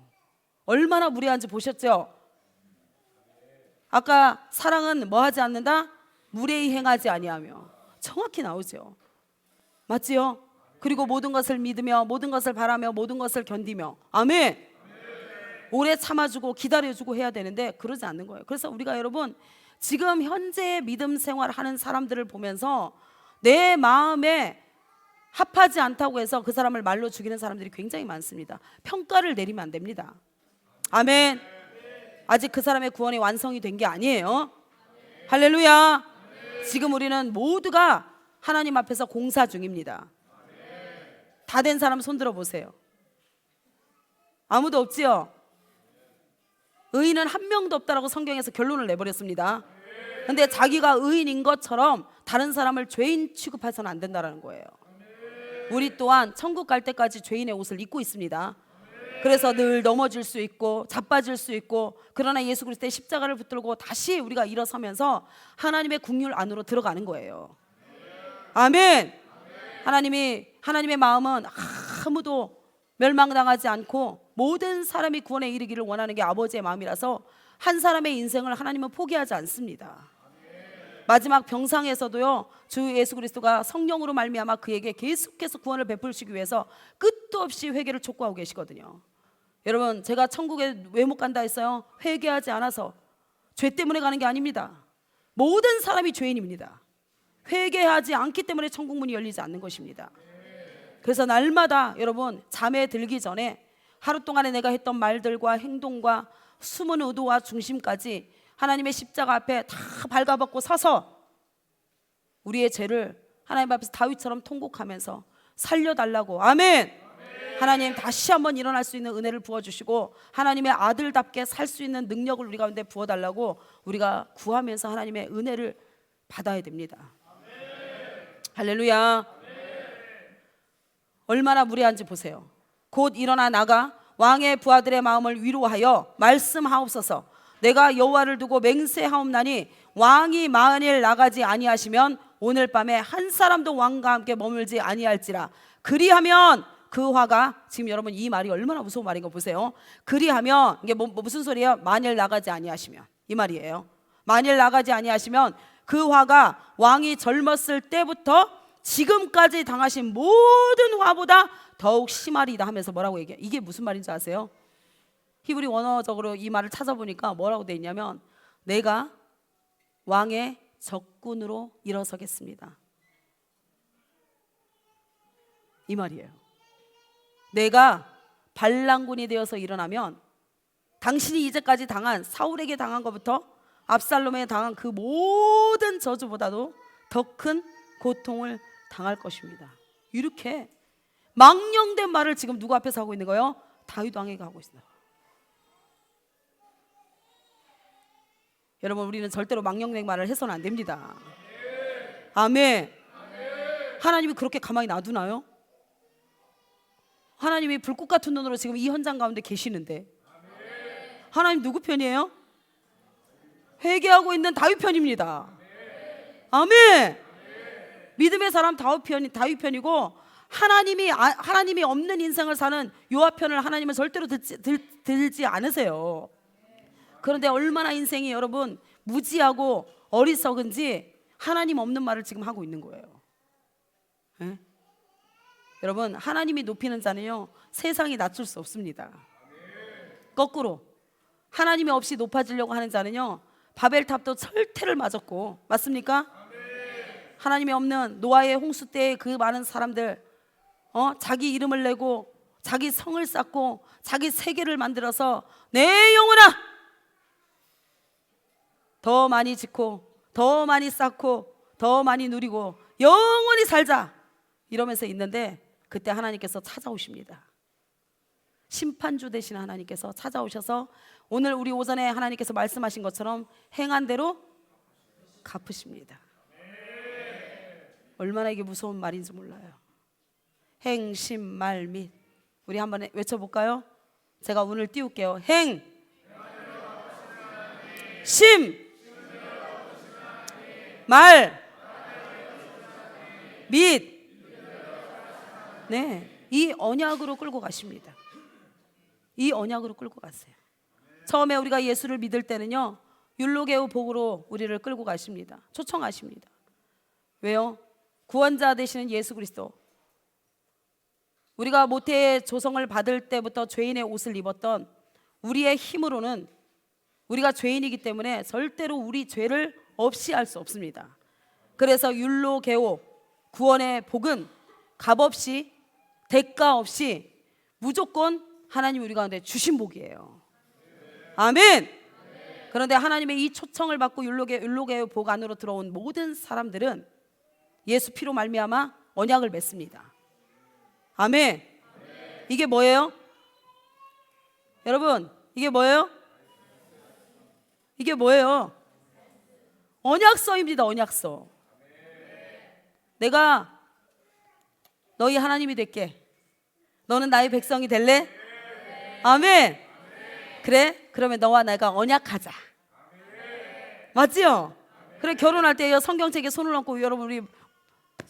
얼마나 무례한지 보셨죠? 아까 사랑은 뭐 하지 않는다? 무례히 행하지 아니하며. 정확히 나오죠. 맞지요? 그리고 모든 것을 믿으며 모든 것을 바라며 모든 것을 견디며. 아멘. 오래 참아주고 기다려주고 해야 되는데 그러지 않는 거예요. 그래서 우리가 여러분 지금 현재 믿음 생활하는 사람들을 보면서 내 마음에 합하지 않다고 해서 그 사람을 말로 죽이는 사람들이 굉장히 많습니다. 평가를 내리면 안 됩니다. 아멘. 아직 그 사람의 구원이 완성이 된 게 아니에요. 할렐루야. 지금 우리는 모두가 하나님 앞에서 공사 중입니다. 다 된 사람 손 들어 보세요. 아무도 없지요? 의인은 한 명도 없다라고 성경에서 결론을 내버렸습니다. 근데 자기가 의인인 것처럼 다른 사람을 죄인 취급해서는 안 된다는 거예요. 우리 또한 천국 갈 때까지 죄인의 옷을 입고 있습니다. 그래서 늘 넘어질 수 있고 자빠질 수 있고, 그러나 예수 그리스도의 십자가를 붙들고 다시 우리가 일어서면서 하나님의 국률 안으로 들어가는 거예요. 아멘. 하나님의 마음은 아무도 멸망당하지 않고 모든 사람이 구원에 이르기를 원하는 게 아버지의 마음이라서 한 사람의 인생을 하나님은 포기하지 않습니다. 마지막 병상에서도요, 주 예수 그리스도가 성령으로 말미암아 그에게 계속해서 구원을 베풀시기 위해서 끝도 없이 회개를 촉구하고 계시거든요. 여러분, 제가 천국에 왜 못 간다 했어요? 회개하지 않아서, 죄 때문에 가는 게 아닙니다. 모든 사람이 죄인입니다. 회개하지 않기 때문에 천국 문이 열리지 않는 것입니다. 그래서 날마다 여러분 잠에 들기 전에 하루 동안에 내가 했던 말들과 행동과 숨은 의도와 중심까지 하나님의 십자가 앞에 다 발가벗고 서서 우리의 죄를 하나님 앞에서 다윗처럼 통곡하면서 살려달라고. 아멘. 하나님 다시 한번 일어날 수 있는 은혜를 부어주시고 하나님의 아들답게 살 수 있는 능력을 우리 가운데 부어달라고 우리가 구하면서 하나님의 은혜를 받아야 됩니다. 할렐루야. 얼마나 무례한지 보세요. 곧 일어나 나가 왕의 부하들의 마음을 위로하여 말씀하옵소서. 내가 여호와를 두고 맹세하옵나니 왕이 만일 나가지 아니하시면 오늘 밤에 한 사람도 왕과 함께 머물지 아니할지라. 그리하면 그 화가, 지금 여러분 이 말이 얼마나 무서운 말인 거 보세요. 그리하면 이게 무슨 소리예요? 만일 나가지 아니하시면, 이 말이에요. 만일 나가지 아니하시면 그 화가 왕이 젊었을 때부터 지금까지 당하신 모든 화보다 더욱 심하리이다 하면서 뭐라고 얘기해요? 이게 무슨 말인지 아세요? 히브리 원어적으로 이 말을 찾아보니까 뭐라고 돼 있냐면, 내가 왕의 적군으로 일어서겠습니다, 이 말이에요. 내가 반란군이 되어서 일어나면 당신이 이제까지 당한, 사울에게 당한 것부터 압살롬에게 당한 그 모든 저주보다도 더 큰 고통을 당할 것입니다. 이렇게 망령된 말을 지금 누구 앞에서 하고 있는 거예요? 다윗 왕에게 하고 있어요. 여러분, 우리는 절대로 망령된 말을 해서는 안 됩니다. 아멘. 하나님이 그렇게 가만히 놔두나요? 하나님이 불꽃 같은 눈으로 지금 이 현장 가운데 계시는데 하나님 누구 편이에요? 회개하고 있는 다윗 편입니다. 아멘. 믿음의 사람 다윗 편이고, 하나님이 없는 인생을 사는 요압 편을 하나님은 절대로 들지 않으세요. 그런데 얼마나 인생이 여러분 무지하고 어리석은지 하나님 없는 말을 지금 하고 있는 거예요. 예? 여러분, 하나님이 높이는 자는요 세상이 낮출 수 없습니다. 거꾸로 하나님이 없이 높아지려고 하는 자는요 바벨탑도 철퇴를 맞았고, 맞습니까? 하나님이 없는 노아의 홍수 때의 그 많은 사람들, 자기 이름을 내고 자기 성을 쌓고 자기 세계를 만들어서 내 영혼아 더 많이 짓고 더 많이 쌓고 더 많이 누리고 영원히 살자 이러면서 있는데, 그때 하나님께서 찾아오십니다. 심판주 되신 하나님께서 찾아오셔서 오늘 우리 오전에 하나님께서 말씀하신 것처럼 행한 대로 갚으십니다. 얼마나 이게 무서운 말인지 몰라요. 행, 심, 말, 밋. 우리 한번 외쳐볼까요? 제가 오늘 띄울게요. 행, 심, 말, 밋. 네, 이 언약으로 끌고 가십니다. 이 언약으로 끌고 갔어요. 처음에 우리가 예수를 믿을 때는요 율로게오 복으로 우리를 끌고 가십니다. 초청하십니다. 왜요? 구원자 되시는 예수 그리스도, 우리가 모태의 조성을 받을 때부터 죄인의 옷을 입었던 우리의 힘으로는, 우리가 죄인이기 때문에 절대로 우리 죄를 없이 할 수 없습니다. 그래서 율로게오 구원의 복은 값없이 대가 없이 무조건 하나님 우리 가운데 주신 복이에요. 아멘. 그런데 하나님의 이 초청을 받고 율로게오 복 안으로 들어온 모든 사람들은 예수 피로 말미암아 언약을 맺습니다. 아멘. 이게 뭐예요? 여러분, 이게 뭐예요? 이게 뭐예요? 언약서입니다. 언약서. 내가 너희 하나님이 될게. 너는 나의 백성이 될래? 아멘. 그래? 그러면 너와 내가 언약하자. 맞지요? 그래, 결혼할 때 성경책에 손을 얹고 여러분 우리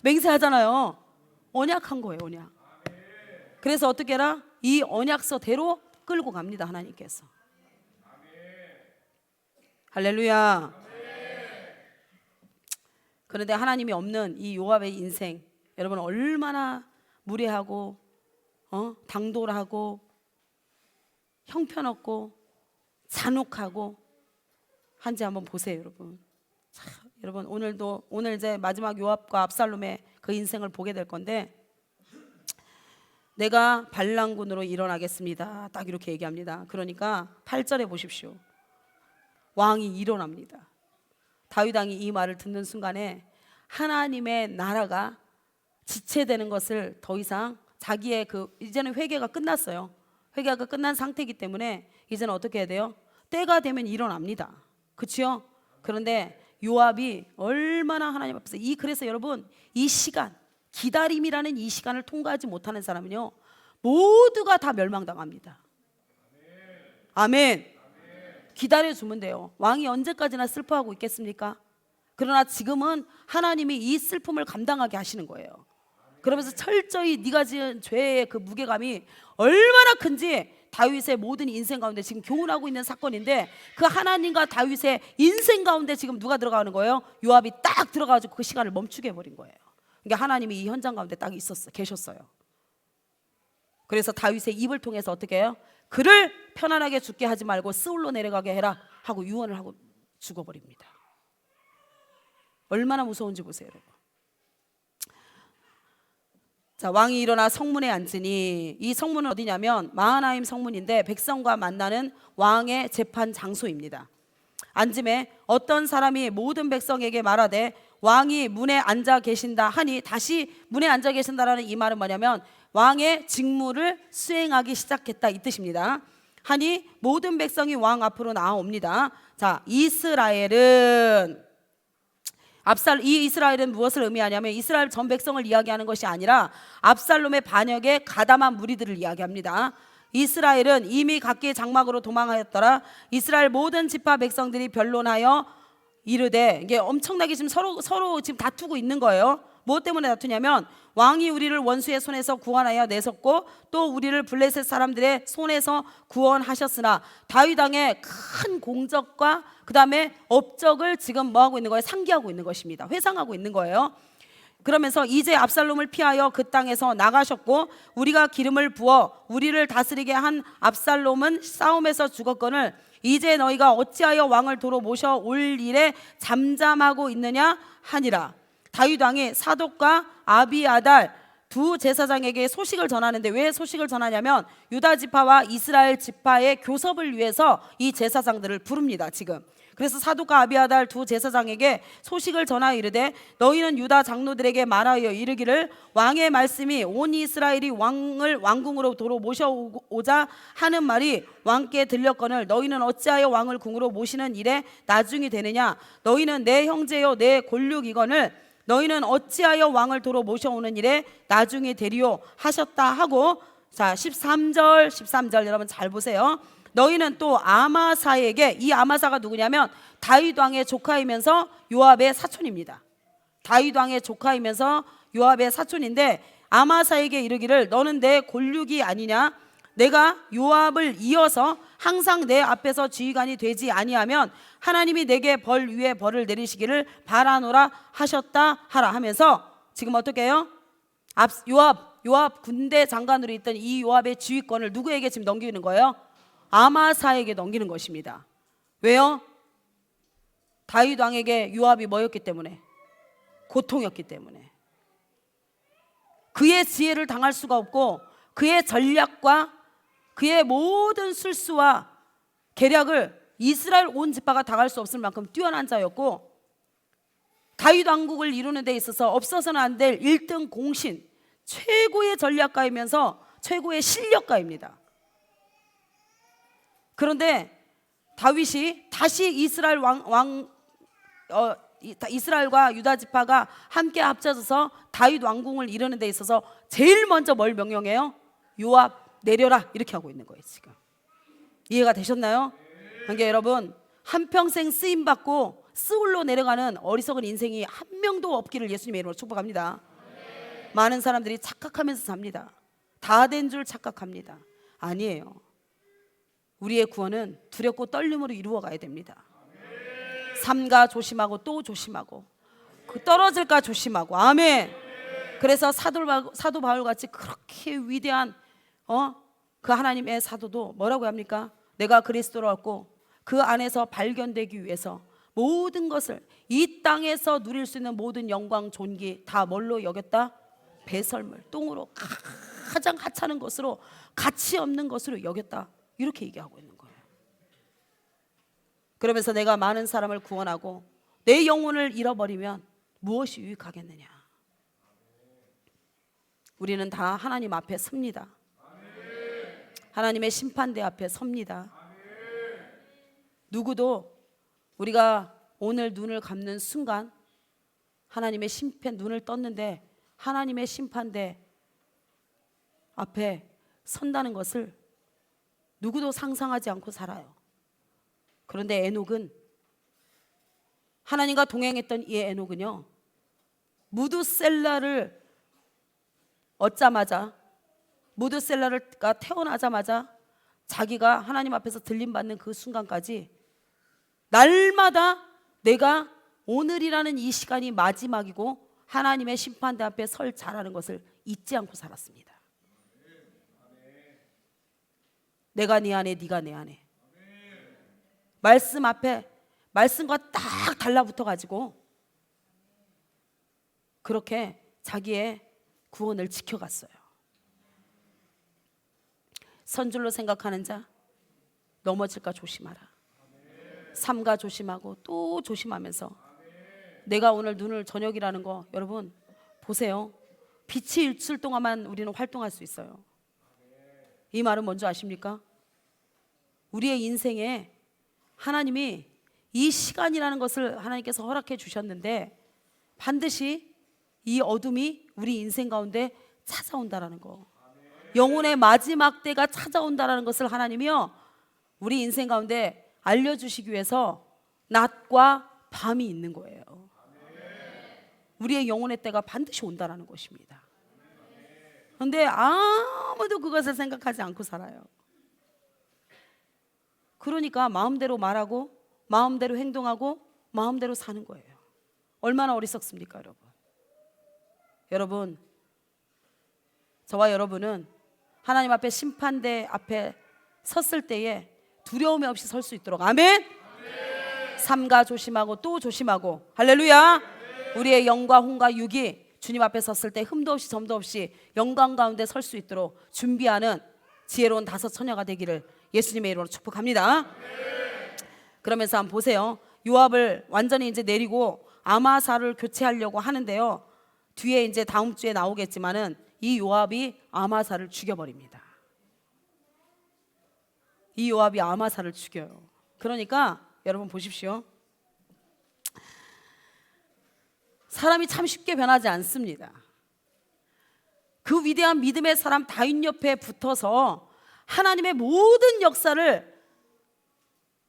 맹세하잖아요. 언약한 거예요. 언약. 그래서 어떻게 해라? 이 언약서대로 끌고 갑니다. 하나님께서. 할렐루야. 그런데 하나님이 없는 이 요압의 인생, 여러분 얼마나 무례하고 당돌하고 형편없고 잔혹하고 한지 한번 보세요. 여러분. 자, 여러분 오늘 이제 마지막 요압과 압살롬의 그 인생을 보게 될 건데, 내가 반란군으로 일어나겠습니다. 딱 이렇게 얘기합니다. 그러니까 8절에 보십시오. 왕이 일어납니다. 다윗 왕이 이 말을 듣는 순간에 하나님의 나라가 지체되는 것을 더 이상 자기의 이제는 회개가 끝났어요. 회개가 끝난 상태이기 때문에 이제는 어떻게 해야 돼요? 때가 되면 일어납니다. 그렇죠? 그런데 요압이 얼마나 하나님 앞에서 그래서 여러분 이 시간, 기다림이라는 이 시간을 통과하지 못하는 사람은요 모두가 다 멸망당합니다. 아멘. 기다려주면 돼요. 왕이 언제까지나 슬퍼하고 있겠습니까? 그러나 지금은 하나님이 이 슬픔을 감당하게 하시는 거예요. 그러면서 철저히 네가 지은 죄의 그 무게감이 얼마나 큰지 다윗의 모든 인생 가운데 지금 교훈하고 있는 사건인데, 그 하나님과 다윗의 인생 가운데 지금 누가 들어가는 거예요? 요압이 딱 들어가가지고 그 시간을 멈추게 해버린 거예요. 그러니까 하나님이 이 현장 가운데 딱 계셨어요. 그래서 다윗의 입을 통해서 어떻게 해요? 그를 편안하게 죽게 하지 말고 스울로 내려가게 해라 하고 유언을 하고 죽어버립니다. 얼마나 무서운지 보세요, 여러분. 자, 왕이 일어나 성문에 앉으니, 이 성문은 어디냐면 마하나임 성문인데 백성과 만나는 왕의 재판 장소입니다. 앉음에 어떤 사람이 모든 백성에게 말하되 왕이 문에 앉아 계신다 하니, 다시 문에 앉아 계신다라는 이 말은 뭐냐면 왕의 직무를 수행하기 시작했다 이 뜻입니다. 하니 모든 백성이 왕 앞으로 나아옵니다. 자, 이 이스라엘은 무엇을 의미하냐면 이스라엘 전 백성을 이야기하는 것이 아니라 압살롬의 반역에 가담한 무리들을 이야기합니다. 이스라엘은 이미 각기의 장막으로 도망하였더라. 이스라엘 모든 지파 백성들이 변론하여 이르되, 이게 엄청나게 지금 서로 지금 다투고 있는 거예요. 무엇 때문에 다투냐면 왕이 우리를 원수의 손에서 구원하여 내섰고 또 우리를 블레셋 사람들의 손에서 구원하셨으나 다윗 왕의 큰 공적과 그 다음에 업적을 지금 뭐하고 있는 거예요? 상기하고 있는 것입니다. 회상하고 있는 거예요. 그러면서 이제 압살롬을 피하여 그 땅에서 나가셨고 우리가 기름을 부어 우리를 다스리게 한 압살롬은 싸움에서 죽었거늘 이제 너희가 어찌하여 왕을 도로 모셔올 일에 잠잠하고 있느냐 하니라. 다윗 왕이 사독과 아비아달 두 제사장에게 소식을 전하는데 왜 소식을 전하냐면 유다 지파와 이스라엘 지파의 교섭을 위해서 이 제사장들을 부릅니다. 지금 그래서 사독과 아비아달 두 제사장에게 소식을 전하여 이르되 너희는 유다 장로들에게 말하여 이르기를 왕의 말씀이 온 이스라엘이 왕을 왕궁으로 도로 모셔오자 하는 말이 왕께 들렸거늘 너희는 어찌하여 왕을 궁으로 모시는 일에 나중이 되느냐. 너희는 내 형제요 내 골육이거늘 너희는 어찌하여 왕을 도로 모셔오는 일에 나중이 되리요 하셨다 하고, 자 13절 여러분 잘 보세요. 너희는 또 아마사에게, 이 아마사가 누구냐면 다윗 왕의 조카이면서 요압의 사촌입니다. 다윗 왕의 조카이면서 요압의 사촌인데 아마사에게 이르기를 너는 내 골육이 아니냐. 내가 요압을 이어서 항상 내 앞에서 지휘관이 되지 아니하면 하나님이 내게 벌 위에 벌을 내리시기를 바라노라 하셨다 하라 하면서 지금 어떻게 해요? 요압 군대 장관으로 있던 이 요압의 지휘권을 누구에게 지금 넘기는 거예요? 아마사에게 넘기는 것입니다. 왜요? 다윗 왕에게 요압이 뭐였기 때문에? 고통이었기 때문에. 그의 지혜를 당할 수가 없고 그의 전략과 그의 모든 술수와 계략을 이스라엘 온 지파가 당할 수 없을 만큼 뛰어난 자였고 다윗 왕국을 이루는 데 있어서 없어서는 안 될 1등 공신, 최고의 전략가이면서 최고의 실력가입니다. 그런데 다윗이 다시 이스라엘과 유다 지파가 함께 합쳐져서 다윗 왕궁을 이루는 데 있어서 제일 먼저 뭘 명령해요? 요압 내려라 이렇게 하고 있는 거예요. 지금 이해가 되셨나요? 그러니까 여러분 한평생 쓰임받고 스울로 내려가는 어리석은 인생이 한 명도 없기를 예수님의 이름으로 축복합니다. 많은 사람들이 착각하면서 삽니다. 다 된 줄 착각합니다. 아니에요. 우리의 구원은 두렵고 떨림으로 이루어가야 됩니다. 삼가 조심하고 또 조심하고 그 떨어질까 조심하고. 아멘. 그래서 사도 바울같이 그렇게 위대한 그 하나님의 사도도 뭐라고 합니까? 내가 그리스도로 왔고 그 안에서 발견되기 위해서 모든 것을 이 땅에서 누릴 수 있는 모든 영광 존귀 다 뭘로 여겼다? 배설물, 똥으로 가장 하찮은 것으로 가치 없는 것으로 여겼다. 이렇게 얘기하고 있는 거예요. 그러면서 내가 많은 사람을 구원하고 내 영혼을 잃어버리면 무엇이 유익하겠느냐. 우리는 다 하나님 앞에 섭니다. 하나님의 심판대 앞에 섭니다. 누구도 우리가 오늘 눈을 감는 순간 하나님의 심판 눈을 떴는데 하나님의 심판대 앞에 선다는 것을 누구도 상상하지 않고 살아요. 그런데 에녹은, 하나님과 동행했던 이 에녹은요, 무드셀라를 얻자마자, 무드셀라가 태어나자마자 자기가 하나님 앞에서 들림받는 그 순간까지 날마다 내가 오늘이라는 이 시간이 마지막이고 하나님의 심판대 앞에 설 자라는 것을 잊지 않고 살았습니다. 내가 네 안에, 네가 내 안에. 말씀 앞에 말씀과 딱 달라붙어 가지고 그렇게 자기의 구원을 지켜갔어요. 선줄로 생각하는 자 넘어질까 조심하라. 삼가 조심하고 또 조심하면서 내가 오늘 눈을 저녁이라는 거 여러분 보세요. 빛이 있을 동안만 우리는 활동할 수 있어요. 이 말은 뭔지 아십니까? 우리의 인생에 하나님이 이 시간이라는 것을 하나님께서 허락해 주셨는데 반드시 이 어둠이 우리 인생 가운데 찾아온다라는 거, 영혼의 마지막 때가 찾아온다라는 것을 하나님이요 우리 인생 가운데 알려주시기 위해서 낮과 밤이 있는 거예요. 우리의 영혼의 때가 반드시 온다라는 것입니다. 그런데 아무도 그것을 생각하지 않고 살아요. 그러니까 마음대로 말하고 마음대로 행동하고 마음대로 사는 거예요. 얼마나 어리석습니까, 여러분? 여러분, 저와 여러분은 하나님 앞에 심판대 앞에 섰을 때에 두려움이 없이 설 수 있도록, 아멘? 삼가 조심하고 또 조심하고, 할렐루야. 우리의 영과 혼과 육이 주님 앞에 섰을 때 흠도 없이 점도 없이 영광 가운데 설 수 있도록 준비하는 지혜로운 다섯 처녀가 되기를 예수님의 이름으로 축복합니다. 그러면서 한번 보세요. 요압을 완전히 이제 내리고 아마사를 교체하려고 하는데요, 뒤에 이제 다음 주에 나오겠지만은 이 요압이 아마사를 죽여버립니다. 이 요압이 아마사를 죽여요. 그러니까 여러분 보십시오. 사람이 참 쉽게 변하지 않습니다. 그 위대한 믿음의 사람 다윗 옆에 붙어서 하나님의 모든 역사를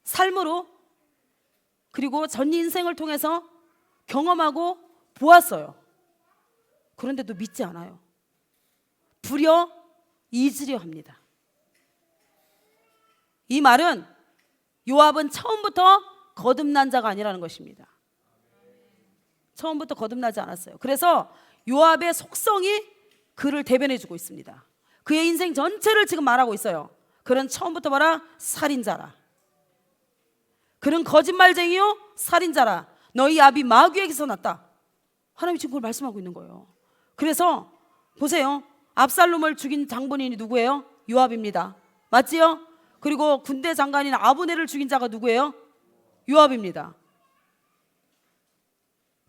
삶으로 그리고 전 인생을 통해서 경험하고 보았어요. 그런데도 믿지 않아요. 부려 잊으려 합니다. 이 말은 요압은 처음부터 거듭난 자가 아니라는 것입니다. 처음부터 거듭나지 않았어요. 그래서 요압의 속성이 그를 대변해주고 있습니다. 그의 인생 전체를 지금 말하고 있어요. 그는 처음부터 봐라, 살인자라. 그는 거짓말쟁이요, 살인자라. 너희 아비 마귀에게서 났다. 하나님이 지금 그걸 말씀하고 있는 거예요. 그래서 보세요. 압살롬을 죽인 장본인이 누구예요? 요압입니다. 맞지요? 그리고 군대 장관인 아브넬을 죽인 자가 누구예요? 요압입니다.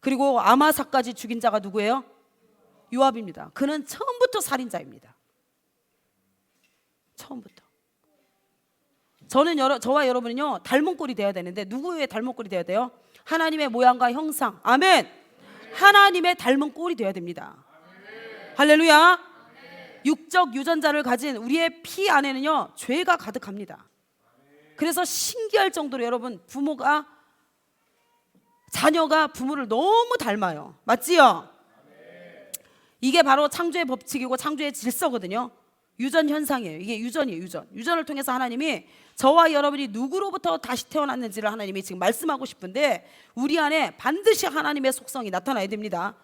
그리고 아마사까지 죽인 자가 누구예요? 요압입니다. 그는 처음부터 살인자입니다. 처음부터. 저와 여러분은요, 닮은 꼴이 되어야 되는데 누구의 닮은 꼴이 되어야 돼요? 하나님의 모양과 형상, 아멘. 하나님의 닮은 꼴이 되어야 됩니다. 할렐루야. 육적 유전자를 가진 우리의 피 안에는요, 죄가 가득합니다. 그래서 신기할 정도로 여러분, 자녀가 부모를 너무 닮아요. 맞지요? 이게 바로 창조의 법칙이고 창조의 질서거든요. 유전 현상이에요. 이게 유전이에요. 유전을 통해서 하나님이 저와 여러분이 누구로부터 다시 태어났는지를 하나님이 지금 말씀하고 싶은데, 우리 안에 반드시 하나님의 속성이 나타나야 됩니다.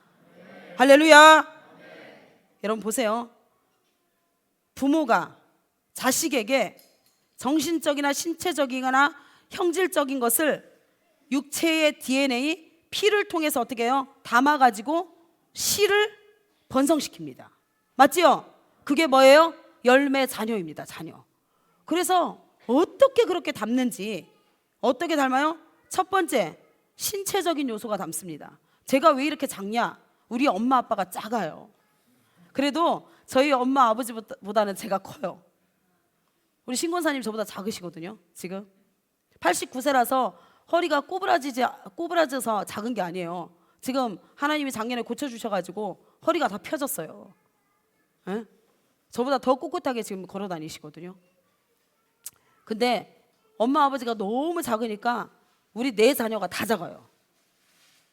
할렐루야. 여러분 보세요. 부모가 자식에게 정신적이나 신체적이거나 형질적인 것을 육체의 DNA, 피를 통해서 어떻게 해요? 담아가지고 씨를 번성시킵니다. 맞지요? 그게 뭐예요? 열매 자녀입니다. 자녀. 그래서 어떻게 그렇게 닮는지, 어떻게 닮아요? 첫 번째, 신체적인 요소가 닮습니다. 제가 왜 이렇게 작냐? 우리 엄마 아빠가 작아요. 그래도 저희 엄마 아버지보다는 제가 커요. 우리 신권사님 저보다 작으시거든요. 지금 89세라서 허리가 꼬부라져서 작은 게 아니에요. 지금 하나님이 작년에 고쳐주셔가지고 허리가 다 펴졌어요. 에? 저보다 더 꿋꿋하게 지금 걸어 다니시거든요. 근데 엄마 아버지가 너무 작으니까 우리 네 자녀가 다 작아요.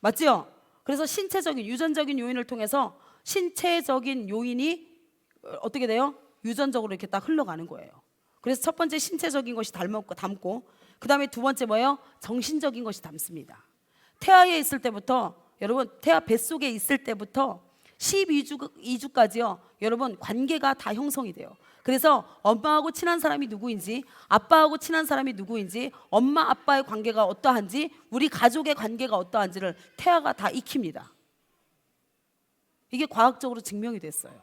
맞지요? 그래서 신체적인 유전적인 요인을 통해서 신체적인 요인이 어떻게 돼요? 유전적으로 이렇게 딱 흘러가는 거예요. 그래서 첫 번째 신체적인 것이 닮고, 그 다음에 두 번째 뭐예요? 정신적인 것이 닮습니다. 태아에 있을 때부터, 여러분 태아 뱃속에 있을 때부터 12주까지요 여러분 관계가 다 형성이 돼요. 그래서 엄마하고 친한 사람이 누구인지, 아빠하고 친한 사람이 누구인지, 엄마 아빠의 관계가 어떠한지, 우리 가족의 관계가 어떠한지를 태아가 다 익힙니다. 이게 과학적으로 증명이 됐어요.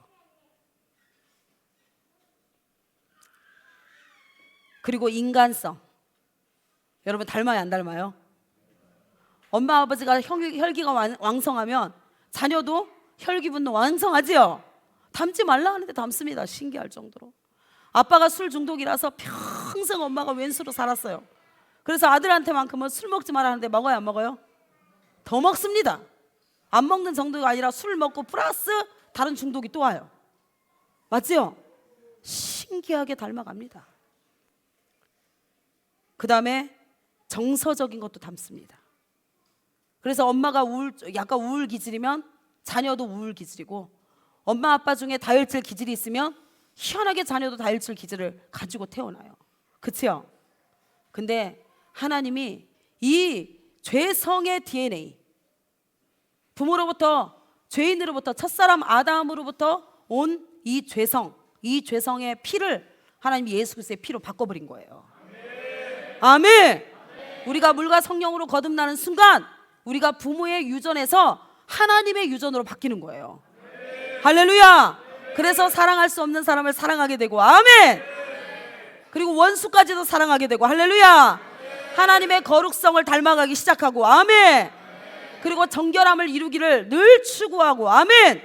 그리고 인간성, 여러분 닮아요 안 닮아요? 엄마 아버지가 혈기가 왕성하면 자녀도 혈기분노 왕성하지요? 닮지 말라 하는데 닮습니다. 신기할 정도로. 아빠가 술 중독이라서 평생 엄마가 왼수로 살았어요. 그래서 아들한테만큼은 술 먹지 마라 하는데 먹어요 안 먹어요? 더 먹습니다. 안 먹는 정도가 아니라 술 먹고 플러스 다른 중독이 또 와요. 맞지요? 신기하게 닮아갑니다. 그 다음에 정서적인 것도 닮습니다. 그래서 엄마가 약간 우울 기질이면 자녀도 우울 기질이고, 엄마 아빠 중에 다혈질 기질이 있으면 희한하게 자녀도 다혈질 기질을 가지고 태어나요. 그치요? 근데 하나님이 이 죄성의 DNA, 부모로부터, 죄인으로부터, 첫사람 아담으로부터 온 이 죄성, 이 죄성의 피를 하나님이 예수 그리스도의 피로 바꿔버린 거예요. 아멘. 우리가 물과 성령으로 거듭나는 순간 우리가 부모의 유전에서 하나님의 유전으로 바뀌는 거예요. 할렐루야. 그래서 사랑할 수 없는 사람을 사랑하게 되고, 아멘. 그리고 원수까지도 사랑하게 되고, 할렐루야. 하나님의 거룩성을 닮아가기 시작하고, 아멘. 그리고 정결함을 이루기를 늘 추구하고, 아멘.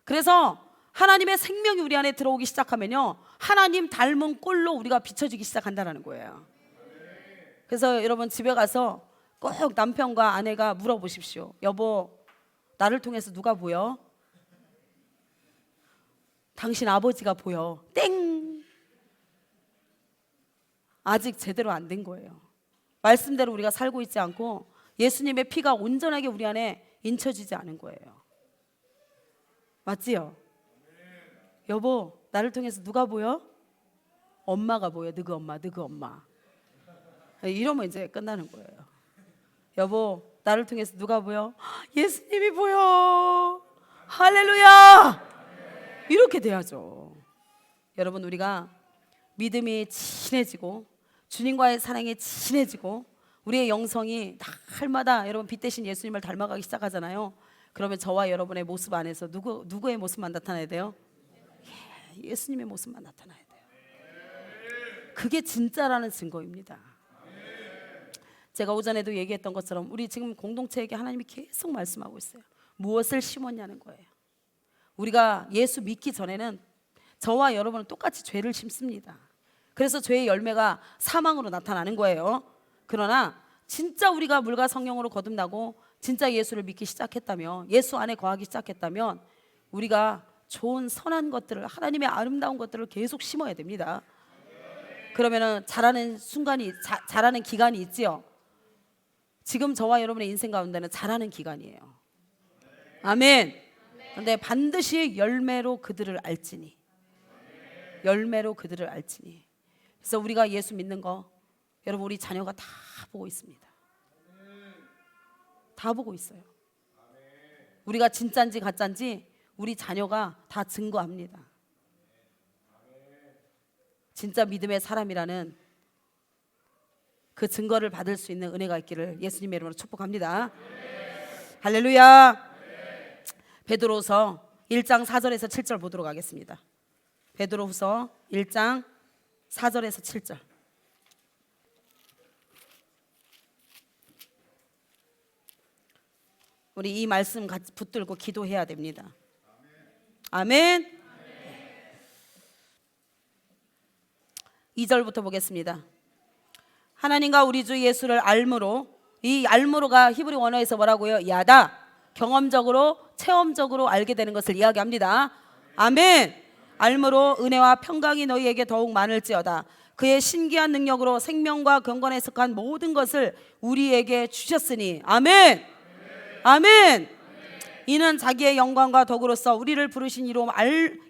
그래서 하나님의 생명이 우리 안에 들어오기 시작하면요, 하나님 닮은 꼴로 우리가 비춰지기 시작한다는 거예요. 그래서 여러분 집에 가서 꼭 남편과 아내가 물어보십시오. 여보, 나를 통해서 누가 보여? 당신 아버지가 보여. 땡. 아직 제대로 안 된 거예요. 말씀대로 우리가 살고 있지 않고 예수님의 피가 온전하게 우리 안에 인쳐지지 않은 거예요. 맞지요? 여보, 나를 통해서 누가 보여? 엄마가 보여. 너그 엄마, 너그 엄마. 이러면 이제 끝나는 거예요. 여보, 나를 통해서 누가 보여? 예수님이 보여. 할렐루야. 이렇게 돼야죠. 여러분, 우리가 믿음이 친해지고 주님과의 사랑이 친해지고 우리의 영성이 날마다 여러분 빛 대신 예수님을 닮아가기 시작하잖아요. 그러면 저와 여러분의 모습 안에서 누구의 모습만 나타나야 돼요? 예수님의 모습만 나타나야 돼요. 그게 진짜라는 증거입니다. 제가 오전에도 얘기했던 것처럼 우리 지금 공동체에게 하나님이 계속 말씀하고 있어요. 무엇을 심었냐는 거예요. 우리가 예수 믿기 전에는 저와 여러분은 똑같이 죄를 심습니다. 그래서 죄의 열매가 사망으로 나타나는 거예요. 그러나 진짜 우리가 물과 성령으로 거듭나고 진짜 예수를 믿기 시작했다면, 예수 안에 거하기 시작했다면 우리가 좋은 선한 것들을, 하나님의 아름다운 것들을 계속 심어야 됩니다. 그러면은 자라는 순간이, 자라는 기간이 있지요. 지금 저와 여러분의 인생 가운데는 자라는 기간이에요. 아멘. 그런데 반드시 열매로 그들을 알지니, 열매로 그들을 알지니. 그래서 우리가 예수 믿는 거 여러분 우리 자녀가 다 보고 있습니다. 다 보고 있어요. 우리가 진짜인지 가짜인지 우리 자녀가 다 증거합니다. 진짜 믿음의 사람이라는 그 증거를 받을 수 있는 은혜가 있기를 예수님의 이름으로 축복합니다. 할렐루야. 베드로후서 1장 4절에서 7절 보도록 하겠습니다. 베드로후서 1장 4절에서 7절. 우리 이 말씀 같이 붙들고 기도해야 됩니다. 아멘. 2절부터 보겠습니다. 하나님과 우리 주 예수를 알므로, 이 알므로가 히브리 원어에서 뭐라고요? 야다. 경험적으로, 체험적으로 알게 되는 것을 이야기합니다. 아멘. 알므로 은혜와 평강이 너희에게 더욱 많을지어다. 그의 신기한 능력으로 생명과 경건에 속한 모든 것을 우리에게 주셨으니. 아멘. 아멘. 이는 자기의 영광과 덕으로서 우리를 부르신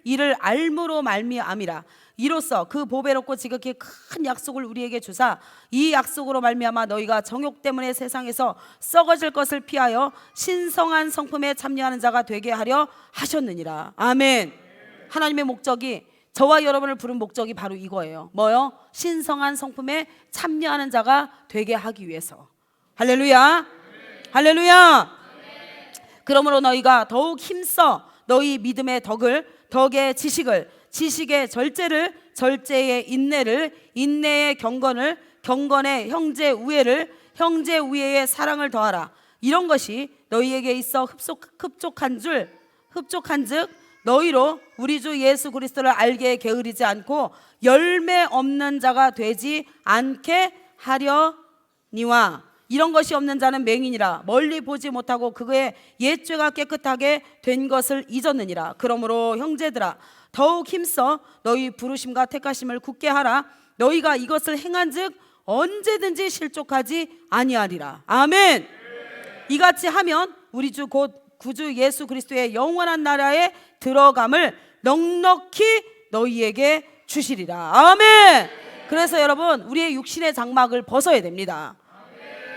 이를 알므로 말미암이라. 이로써 그 보배롭고 지극히 큰 약속을 우리에게 주사 이 약속으로 말미암아 너희가 정욕 때문에 세상에서 썩어질 것을 피하여 신성한 성품에 참여하는 자가 되게 하려 하셨느니라. 아멘. 하나님의 목적이, 저와 여러분을 부른 목적이 바로 이거예요. 뭐요? 신성한 성품에 참여하는 자가 되게 하기 위해서. 할렐루야. 할렐루야. 그러므로 너희가 더욱 힘써 너희 믿음의 덕을, 덕의 지식을, 지식의 절제를, 절제의 인내를, 인내의 경건을, 경건의 형제 우애를, 형제 우애의 사랑을 더하라. 이런 것이 너희에게 있어 흡족한즉 너희로 우리 주 예수 그리스도를 알게 게으르지 않고 열매 없는 자가 되지 않게 하려니와. 이런 것이 없는 자는 맹인이라 멀리 보지 못하고 그의 옛죄가 깨끗하게 된 것을 잊었느니라. 그러므로 형제들아 더욱 힘써 너희 부르심과 택하심을 굳게 하라. 너희가 이것을 행한즉 언제든지 실족하지 아니하리라. 아멘. 이같이 하면 우리 주 곧 구주 예수 그리스도의 영원한 나라에 들어감을 넉넉히 너희에게 주시리라. 아멘. 그래서 여러분 우리의 육신의 장막을 벗어야 됩니다.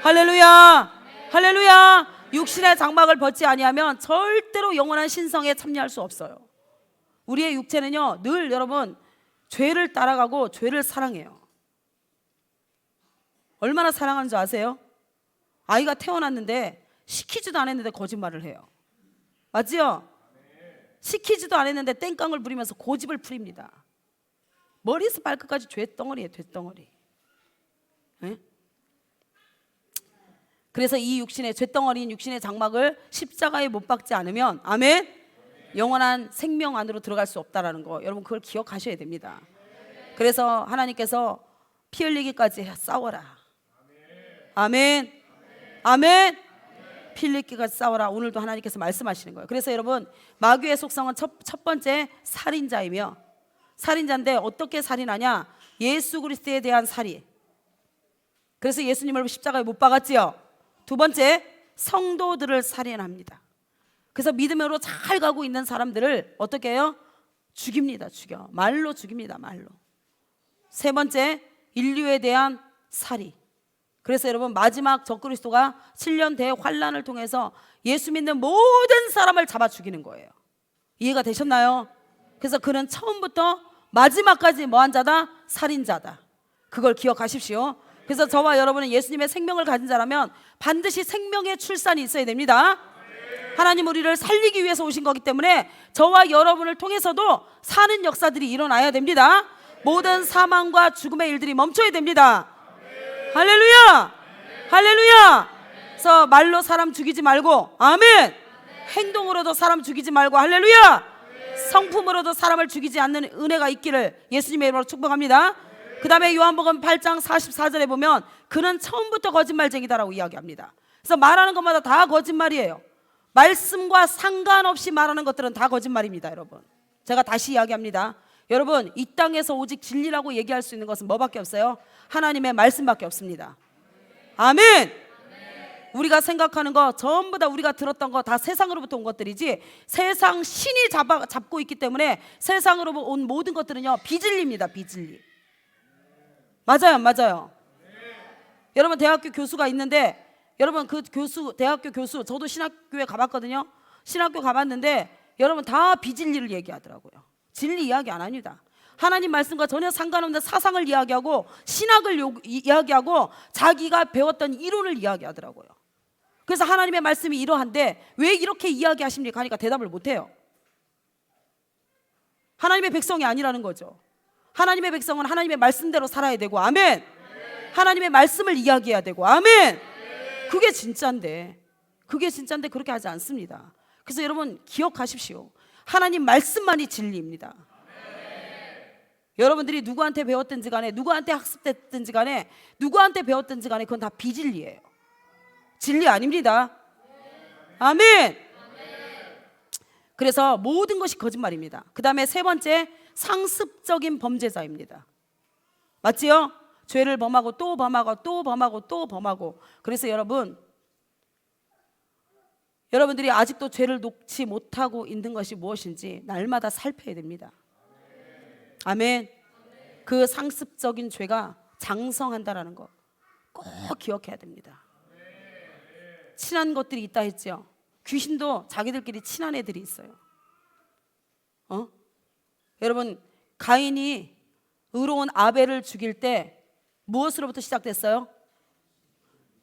할렐루야. 할렐루야. 육신의 장막을 벗지 아니하면 절대로 영원한 신성에 참여할 수 없어요. 우리의 육체는요 늘 여러분 죄를 따라가고 죄를 사랑해요. 얼마나 사랑하는 줄 아세요? 아이가 태어났는데 시키지도 않았는데 거짓말을 해요. 맞지요? 시키지도 않았는데 땡깡을 부리면서 고집을 부립니다. 머리에서 발끝까지 죄덩어리예요. 죄덩어리. 네? 그래서 이 육신의 죄덩어리인 육신의 장막을 십자가에 못 박지 않으면 아멘? 영원한 생명 안으로 들어갈 수 없다라는 거 여러분 그걸 기억하셔야 됩니다. 그래서 하나님께서 피 흘리기까지 싸워라. 아멘. 아멘. 피 흘리기까지 싸워라. 오늘도 하나님께서 말씀하시는 거예요. 그래서 여러분 마귀의 속성은 첫 번째 살인자이며 살인자인데 어떻게 살인하냐? 예수 그리스도에 대한 살인. 그래서 예수님을 십자가에 못 박았지요. 두 번째 성도들을 살인합니다. 그래서 믿음으로 잘 가고 있는 사람들을 어떻게 해요? 죽입니다. 죽여. 말로 죽입니다. 말로. 세 번째 인류에 대한 살인. 그래서 여러분 마지막 적그리스도가 7년 대환란을 통해서 예수 믿는 모든 사람을 잡아 죽이는 거예요. 이해가 되셨나요? 그래서 그는 처음부터 마지막까지 뭐한 자다? 살인자다. 그걸 기억하십시오. 그래서 저와 여러분은 예수님의 생명을 가진 자라면 반드시 생명의 출산이 있어야 됩니다. 하나님 우리를 살리기 위해서 오신 거기 때문에 저와 여러분을 통해서도 사는 역사들이 일어나야 됩니다. 모든 사망과 죽음의 일들이 멈춰야 됩니다. 할렐루야! 할렐루야! 그래서 말로 사람 죽이지 말고 아멘! 행동으로도 사람 죽이지 말고 할렐루야! 성품으로도 사람을 죽이지 않는 은혜가 있기를 예수님의 이름으로 축복합니다. 그 다음에 요한복음 8장 44절에 보면 그는 처음부터 거짓말쟁이다라고 이야기합니다. 그래서 말하는 것마다 다 거짓말이에요. 말씀과 상관없이 말하는 것들은 다 거짓말입니다. 여러분 제가 다시 이야기합니다. 여러분 이 땅에서 오직 진리라고 얘기할 수 있는 것은 뭐밖에 없어요? 하나님의 말씀밖에 없습니다. 아멘. 우리가 생각하는 거 전부 다 우리가 들었던 거 다 세상으로부터 온 것들이지 세상 신이 잡고 있기 때문에 세상으로 온 모든 것들은요 비진리입니다. 비진리. 맞아요. 맞아요. 여러분 대학교 교수가 있는데 여러분 그 교수 대학교 교수 저도 신학교에 가봤거든요. 신학교 가봤는데 여러분 다 비진리를 얘기하더라고요. 진리 이야기 안 합니다. 하나님 말씀과 전혀 상관없는 사상을 이야기하고 신학을 이야기하고 자기가 배웠던 이론을 이야기하더라고요. 그래서 하나님의 말씀이 이러한데 왜 이렇게 이야기하십니까? 하니까 대답을 못해요. 하나님의 백성이 아니라는 거죠. 하나님의 백성은 하나님의 말씀대로 살아야 되고 아멘. 하나님의 말씀을 이야기해야 되고 아멘. 그게 진짜인데 그렇게 하지 않습니다. 그래서 여러분 기억하십시오. 하나님 말씀만이 진리입니다. 여러분들이 누구한테 배웠든지 간에 누구한테 학습됐든지 간에 누구한테 배웠든지 간에 그건 다 비진리예요. 진리 아닙니다. 아멘. 그래서 모든 것이 거짓말입니다. 그 다음에 세 번째 상습적인 범죄자입니다. 맞지요? 죄를 범하고 또 범하고 또 범하고 또 범하고. 그래서 여러분들이 아직도 죄를 놓지 못하고 있는 것이 무엇인지 날마다 살펴야 됩니다. 아멘. 그 상습적인 죄가 장성한다라는 거 꼭 기억해야 됩니다. 친한 것들이 있다 했죠. 귀신도 자기들끼리 친한 애들이 있어요. 여러분 가인이 의로운 아벨을 죽일 때 무엇으로부터 시작됐어요?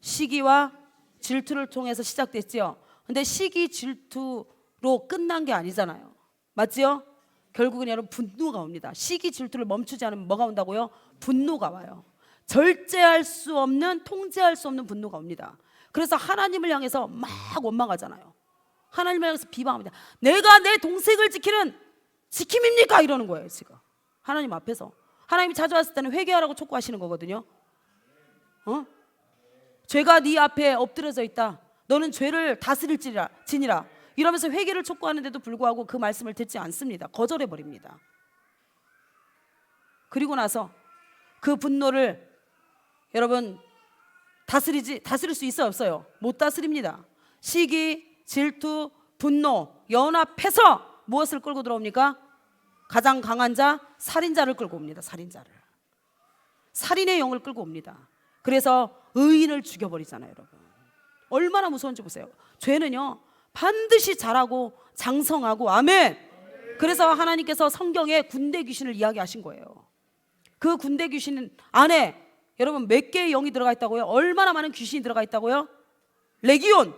시기와 질투를 통해서 시작됐지요. 근데 시기 질투로 끝난 게 아니잖아요. 맞지요? 결국은 여러분 분노가 옵니다. 시기 질투를 멈추지 않으면 뭐가 온다고요? 분노가 와요. 절제할 수 없는, 통제할 수 없는 분노가 옵니다. 그래서 하나님을 향해서 막 원망하잖아요. 하나님을 향해서 비방합니다. 내가 내 동생을 지키는 지킴입니까? 이러는 거예요. 지금 하나님 앞에서. 하나님이 찾아왔을 때는 회개하라고 촉구하시는 거거든요. 죄가 네 앞에 엎드려져 있다. 너는 죄를 다스릴지니라 이러면서 회개를 촉구하는데도 불구하고 그 말씀을 듣지 않습니다. 거절해버립니다. 그리고 나서 그 분노를 여러분 다스릴 수 있어요? 없어요? 못 다스립니다. 시기, 질투, 분노, 연합해서 무엇을 끌고 들어옵니까? 가장 강한 자, 살인자를 끌고 옵니다. 살인자를. 살인의 영을 끌고 옵니다. 그래서 의인을 죽여버리잖아요, 여러분. 얼마나 무서운지 보세요. 죄는요 반드시 잘하고 장성하고, 아멘. 그래서 하나님께서 성경에 군대 귀신을 이야기하신 거예요. 그 군대 귀신 안에 여러분 몇 개의 영이 들어가 있다고요? 얼마나 많은 귀신이 들어가 있다고요? 레기온.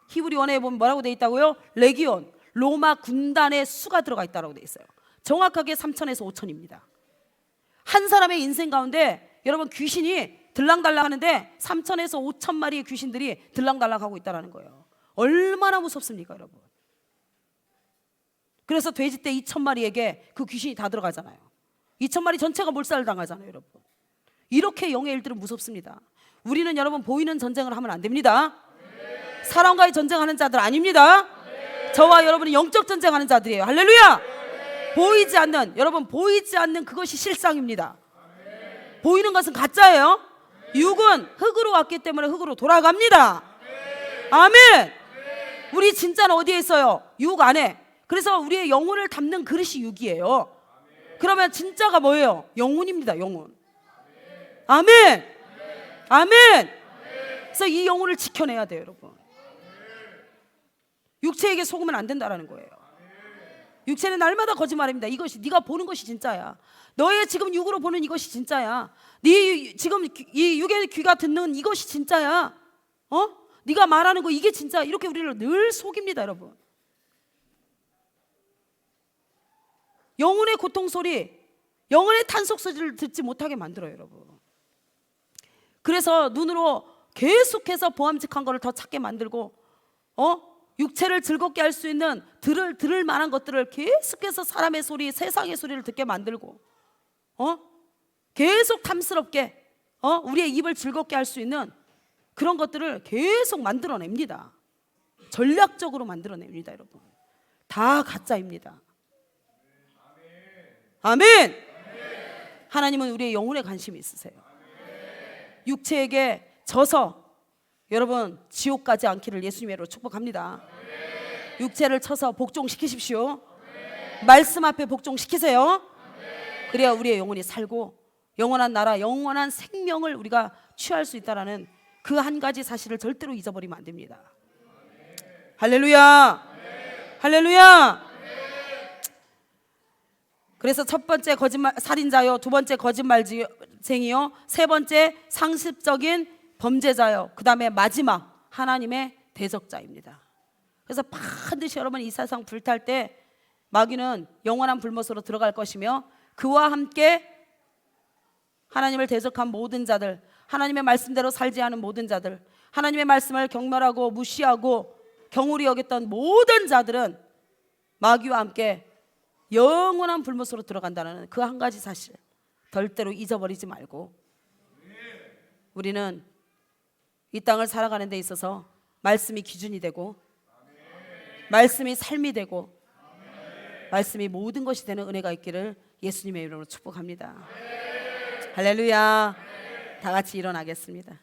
히브리 원어에 보면 뭐라고 돼 있다고요? 레기온. 로마 군단의 수가 들어가 있다고 돼 있어요. 정확하게 3천에서 5천입니다. 한 사람의 인생 가운데 여러분 귀신이 들랑달랑 하는데 3천에서 5천 마리의 귀신들이 들랑달랑 하고 있다는 거예요. 얼마나 무섭습니까, 여러분? 그래서 돼지떼 2천 마리에게 그 귀신이 다 들어가잖아요. 2천 마리 전체가 몰살을 당하잖아요, 여러분. 이렇게 영의 일들은 무섭습니다. 우리는 여러분 보이는 전쟁을 하면 안 됩니다. 사람과의 전쟁하는 자들 아닙니다. 저와 여러분은 영적 전쟁하는 자들이에요. 할렐루야. 보이지 않는, 여러분 보이지 않는 그것이 실상입니다. 보이는 것은 가짜예요. 육은 흙으로 왔기 때문에 흙으로 돌아갑니다. 아멘. 우리 진짜는 어디에 있어요? 육 안에. 그래서 우리의 영혼을 담는 그릇이 육이에요. 그러면 진짜가 뭐예요? 영혼입니다. 영혼. 아멘. 아멘. 그래서 이 영혼을 지켜내야 돼요, 여러분. 육체에게 속으면 안 된다라는 거예요. 육체는 날마다 거짓말입니다. 이것이 네가 보는 것이 진짜야. 너의 지금 육으로 보는 이것이 진짜야. 네 지금 이 육의 귀가 듣는 이것이 진짜야. 네가 말하는 거 이게 진짜. 이렇게 우리를 늘 속입니다, 여러분. 영혼의 고통 소리, 영혼의 탄속 소리를 듣지 못하게 만들어요, 여러분. 그래서 눈으로 계속해서 보암직한 거를 더 찾게 만들고, 육체를 즐겁게 할 수 있는 들을 만한 것들을 계속해서 사람의 소리, 세상의 소리를 듣게 만들고, 계속 탐스럽게 우리의 입을 즐겁게 할 수 있는 그런 것들을 계속 만들어냅니다. 전략적으로 만들어냅니다, 여러분. 다 가짜입니다. 아멘. 하나님은 우리의 영혼에 관심이 있으세요. 육체에게 져서 여러분 지옥 가지 않기를 예수님으로 축복합니다. 육체를 쳐서 복종시키십시오. 말씀 앞에 복종시키세요. 그래야 우리의 영혼이 살고 영원한 나라, 영원한 생명을 우리가 취할 수 있다는 그 한 가지 사실을 절대로 잊어버리면 안 됩니다. 할렐루야. 할렐루야. 그래서 첫 번째 거짓말 살인자요, 두 번째 거짓말쟁이요, 세 번째 상습적인 범죄자요, 그 다음에 마지막 하나님의 대적자입니다. 그래서 반드시 여러분 이 세상 불탈 때 마귀는 영원한 불못으로 들어갈 것이며 그와 함께 하나님을 대적한 모든 자들, 하나님의 말씀대로 살지 않은 모든 자들, 하나님의 말씀을 경멸하고 무시하고 경홀히 여겼던 모든 자들은 마귀와 함께 영원한 불못으로 들어간다는 그 한 가지 사실 절대로 잊어버리지 말고, 우리는 이 땅을 살아가는 데 있어서 말씀이 기준이 되고 말씀이 삶이 되고 말씀이 모든 것이 되는 은혜가 있기를 예수님의 이름으로 축복합니다. 할렐루야. 다 같이 일어나겠습니다.